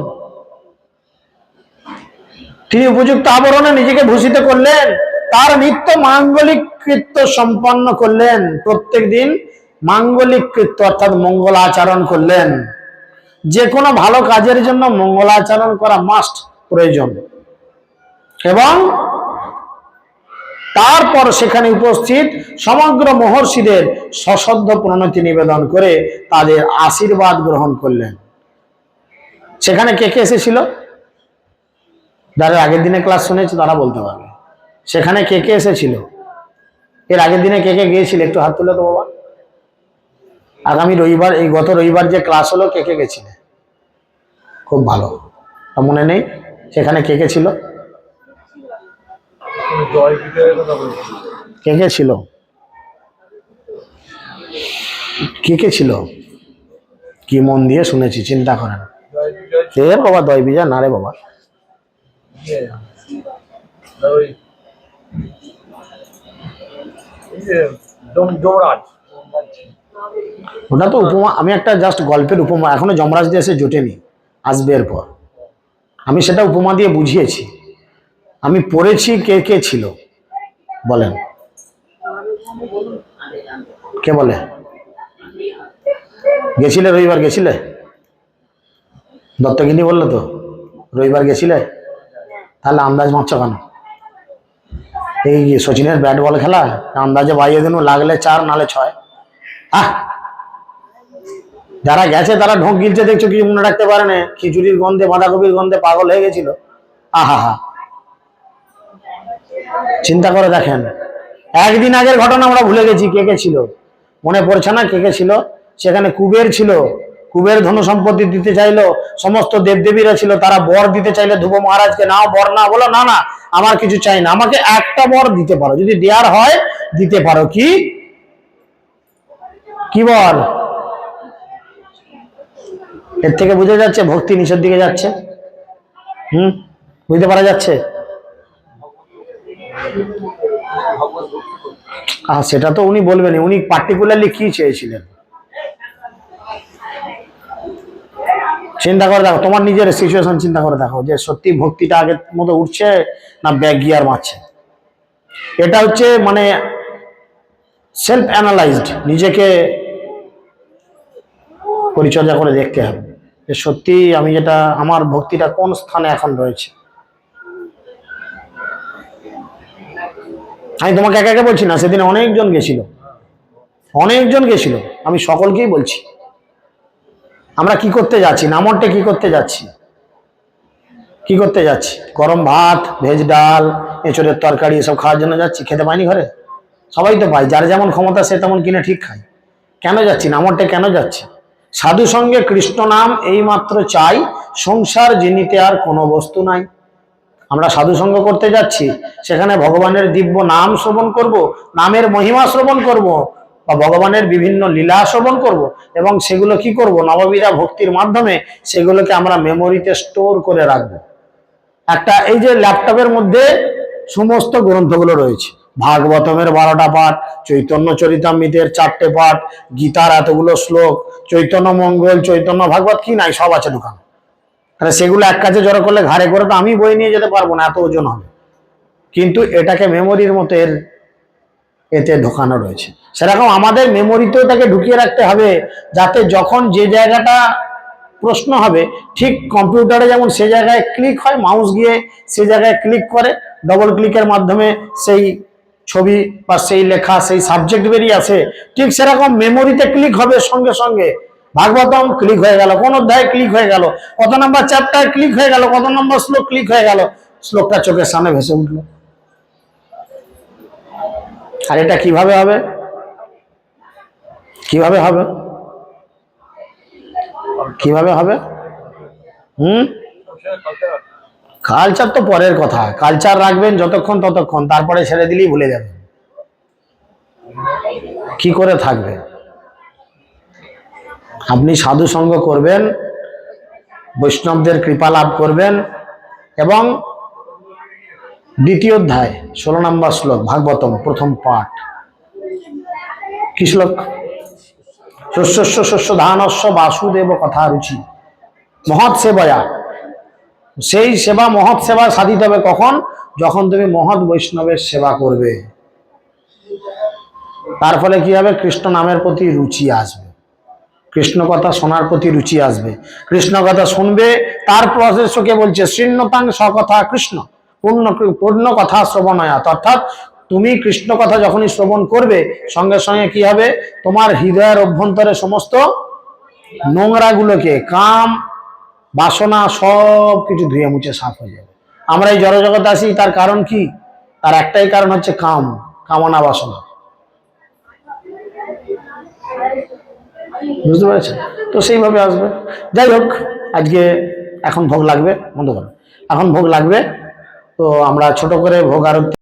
তিনি উপযুক্ত আবরণে নিজেকে ভূষিত করলেন, তার নিত্য মাঙ্গলিক কৃত্য সম্পন্ন করলেন, প্রত্যেক দিন মাঙ্গলিক কৃত্য অর্থাৎ মঙ্গলাচরণ করলেন। যে কোনো ভালো কাজের জন্য মঙ্গলাচরণ করা মাস্ট, প্রয়োজন। এবং তারপর সেখানে উপস্থিত সমগ্র মহর্ষিদের সশ্রদ্ধ প্রণতি নিবেদন করে তাদের আশীর্বাদ গ্রহণ করলেন। সেখানে কে কে এসেছিল? যারা আগের দিনে ক্লাস শুনেছে তারা বলতে পারবে সেখানে কে কে এসেছিল, এর আগের দিনে কে কে গিয়েছিল, একটু হাত তুলে তো বাবা। আগামী রবিবার, এই গত রবিবার যে ক্লাস হলো, কে কে গেছিলে? খুব ভালো, মনে নেই সেখানে কে কে ছিল? কে কে ছিল? কে কে ছিল? কি মন দিয়ে শুনেছি, চিন্তা করেন। এ বাবা, দয় বিজয় না রে বাবা, ওটা তো উপমা। আমি একটা জাস্ট গল্পের উপমা, এখনো যমরাজ দিয়ে এসে জোটেনি, আসবে এরপর। আমি সেটা উপমা দিয়ে বুঝিয়েছি। আমি পড়েছি কে কে ছিল বলেন, কে বলে? গেছিলে রবিবার? গেছিলে? দত্তগিনী বললো তো রবিবার গেছিলে, তাহলে আন্দাজ মারছ কেন? এই সচিনের ব্যাট বল খেলা আন্দাজে বাইয়ে দিন, লাগলে 4 নালে 6। যারা গেছে তারা ঢোক গিলছে, দেখছো কিছু মনে রাখতে পারে না, খিচুড়ির গন্ধে বাঁধাকপির গন্ধে পাগল হয়ে গেছিল। আহা হা, চিন্তা করে দেখেন, একদিন আগের ঘটনা আমরা ভুলে গেছি। কে কে ছিল মনে পড়ছে না? কে কে ছিল সেখানে? কুবের ছিল, কুবের ধন সম্পত্তি দিতে চাইলো, সমস্ত দেবদেবীরা ছিল, তারা বর দিতে চাইলে ধ্রুব মহারাজকে, নাও বর, না বলো না না আমার কিছু চাই না, আমাকে একটা বর দিতে পারো, যদি দেয়ার হয় দিতে পারো। কি কি বল? এর থেকে বোঝা যাচ্ছে ভক্তি নিচের দিকে যাচ্ছে। বুঝতে পারা যাচ্ছে? সেটা তো উনি বলবেন, উনি পার্টিকুলারলি কি চেয়েছিলেন। চিন্তা করে দেখো, তোমার নিজের সিচুয়েশন চিন্তা করে দেখো যে সত্যি ভক্তিটা আগের মতো উঠছে না ব্যাক গিয়ার মারছে। এটা হচ্ছে মানে সেলফ অ্যানালাইজড, নিজেকে পরিচর্যা করে দেখতে হবে যে সত্যি আমি যেটা, আমার ভক্তিটা কোন স্থানে এখন রয়েছে। আমি তোমাকে একা একা বলছি না, সেদিন অনেকজন গেছিল, অনেকজন গেছিল, আমি সকলকেই বলছি। আমরা কি করতে যাচ্ছি? নামটে কি করতে যাচ্ছি? কি করতে যাচ্ছি? গরম ভাত, ভেজ ডাল, এঁচড়ের তরকারি এসব খাওয়ার জন্য যাচ্ছি? খেতে পাইনি ঘরে? সবাই তো পাই, যার যেমন ক্ষমতা সে তেমন কিনে ঠিক খায়। কেন যাচ্ছি? নামটে কেন যাচ্ছি? সাধু সঙ্গে কৃষ্ণ নাম এই মাত্র চাই, সংসার যিনিতে আর কোনো বস্তু নাই। আমরা সাধুসঙ্গ করতে যাচ্ছি, সেখানে ভগবানের দিব্য নাম শ্রবণ করব, নামের মহিমা শ্রবণ করব, বা ভগবানের বিভিন্ন লীলা শ্রবণ করব, এবং সেগুলো কি করব, নববিধা ভক্তির মাধ্যমে সেগুলোকে আমরা মেমোরিতে স্টোর করে রাখবো। একটা এই যে ল্যাপটপের মধ্যে সমস্ত গ্রন্থগুলো রয়েছে, ভাগবতমের 12টা পাঠ, চৈতন্য চরিতামৃতের 4টে পাঠ, গীতার এতগুলো শ্লোক, চৈতন্য মঙ্গল, চৈতন্য ভাগবত, কি নাই সব আছে ঢুকানো। তাহলে সেগুলো এক কাছে জড়ো করলে ঘাড়ে করে তো আমি বই নিয়ে যেতে পারবো না, এত ওজন হবে। কিন্তু এটাকে মেমোরির মতো এতে ঢোকানো রয়েছে। সেরকম আমাদের মেমোরিতেও তাকে ঢুকিয়ে রাখতে হবে, যাতে যখন যে জায়গাটা প্রশ্ন হবে, ঠিক কম্পিউটারে যেমন সে জায়গায় ক্লিক হয়, মাউস গিয়ে সে জায়গায় ক্লিক করে, ডবল ক্লিকের মাধ্যমে সেই ছবি বা সেই লেখা, সেই সাবজেক্ট বেরিয়ে আসে, ঠিক সেরকম মেমোরিতে ক্লিক হবে সঙ্গে সঙ্গে। ভাগবতম ক্লিক হয়ে গেল, কোন অধ্যায় ক্লিক হয়ে গেল, কত নম্বর চ্যাপ্টার ক্লিক হয়ে গেল, কত নম্বর শ্লোক ক্লিক হয়ে গেল, শ্লোকটা চোখের সামনে ভেসে উঠলো। আর এটা কিভাবে হবে? কিভাবে হবে? কিভাবে হবে? কালচার তো পরের কথা, কালচার রাখবেন যতক্ষণ ততক্ষণ, তারপরে ছেড়ে দিলেই ভুলে যাবেন। কি করে থাকবে? আপনি সাধু সঙ্গ করবেন, বৈষ্ণবদের কৃপা লাভ করবেন, এবং 2য় অধ্যায় 16 নম্বর শ্লোক ভাগবতম প্রথম পাঠ, কি শ্লোক? শস্যস্য শস্য ধানস্য বাসুদেব কথা রুচি মহৎ সেবয়া। সেই সেবা, মহৎ সেবা সাধিত হবে কখন? যখন তুমি মহৎ বৈষ্ণবের সেবা করবে। তার ফলে কি হবে? কৃষ্ণ নামের প্রতি রুচি আসবে, কৃষ্ণ কথা শোনার প্রতি রুচি আসবে, কৃষ্ণ কথা শুনবে। তার প্রসেসকে বলছে শৃণ্যতাং সকথা কৃষ্ণ পূর্ণ পূর্ণ কথা শ্রবণয়াত। অর্থাৎ তুমি কৃষ্ণ কথা যখনই শ্রবণ করবে, সঙ্গে সঙ্গে কি হবে? তোমার হৃদয়ের অভ্যন্তরে সমস্ত নোংরা গুলোকে, কাম বাসনা সব কিছু ধুয়ে মুছে সাফ হয়ে যাবে। আমরা এই জড়জগতে আসি, তার কারণ কি? তার একটাই কারণ হচ্ছে কাম, কামনা বাসনা। বুঝতে পেরেছেন? তো সেইভাবে আসবে। যাই হোক, আজকে এখন ভোগ লাগবে, বন্ধ করো, এখন ভোগ লাগবে। তো আমরা ছোট করে ভোগ আরতি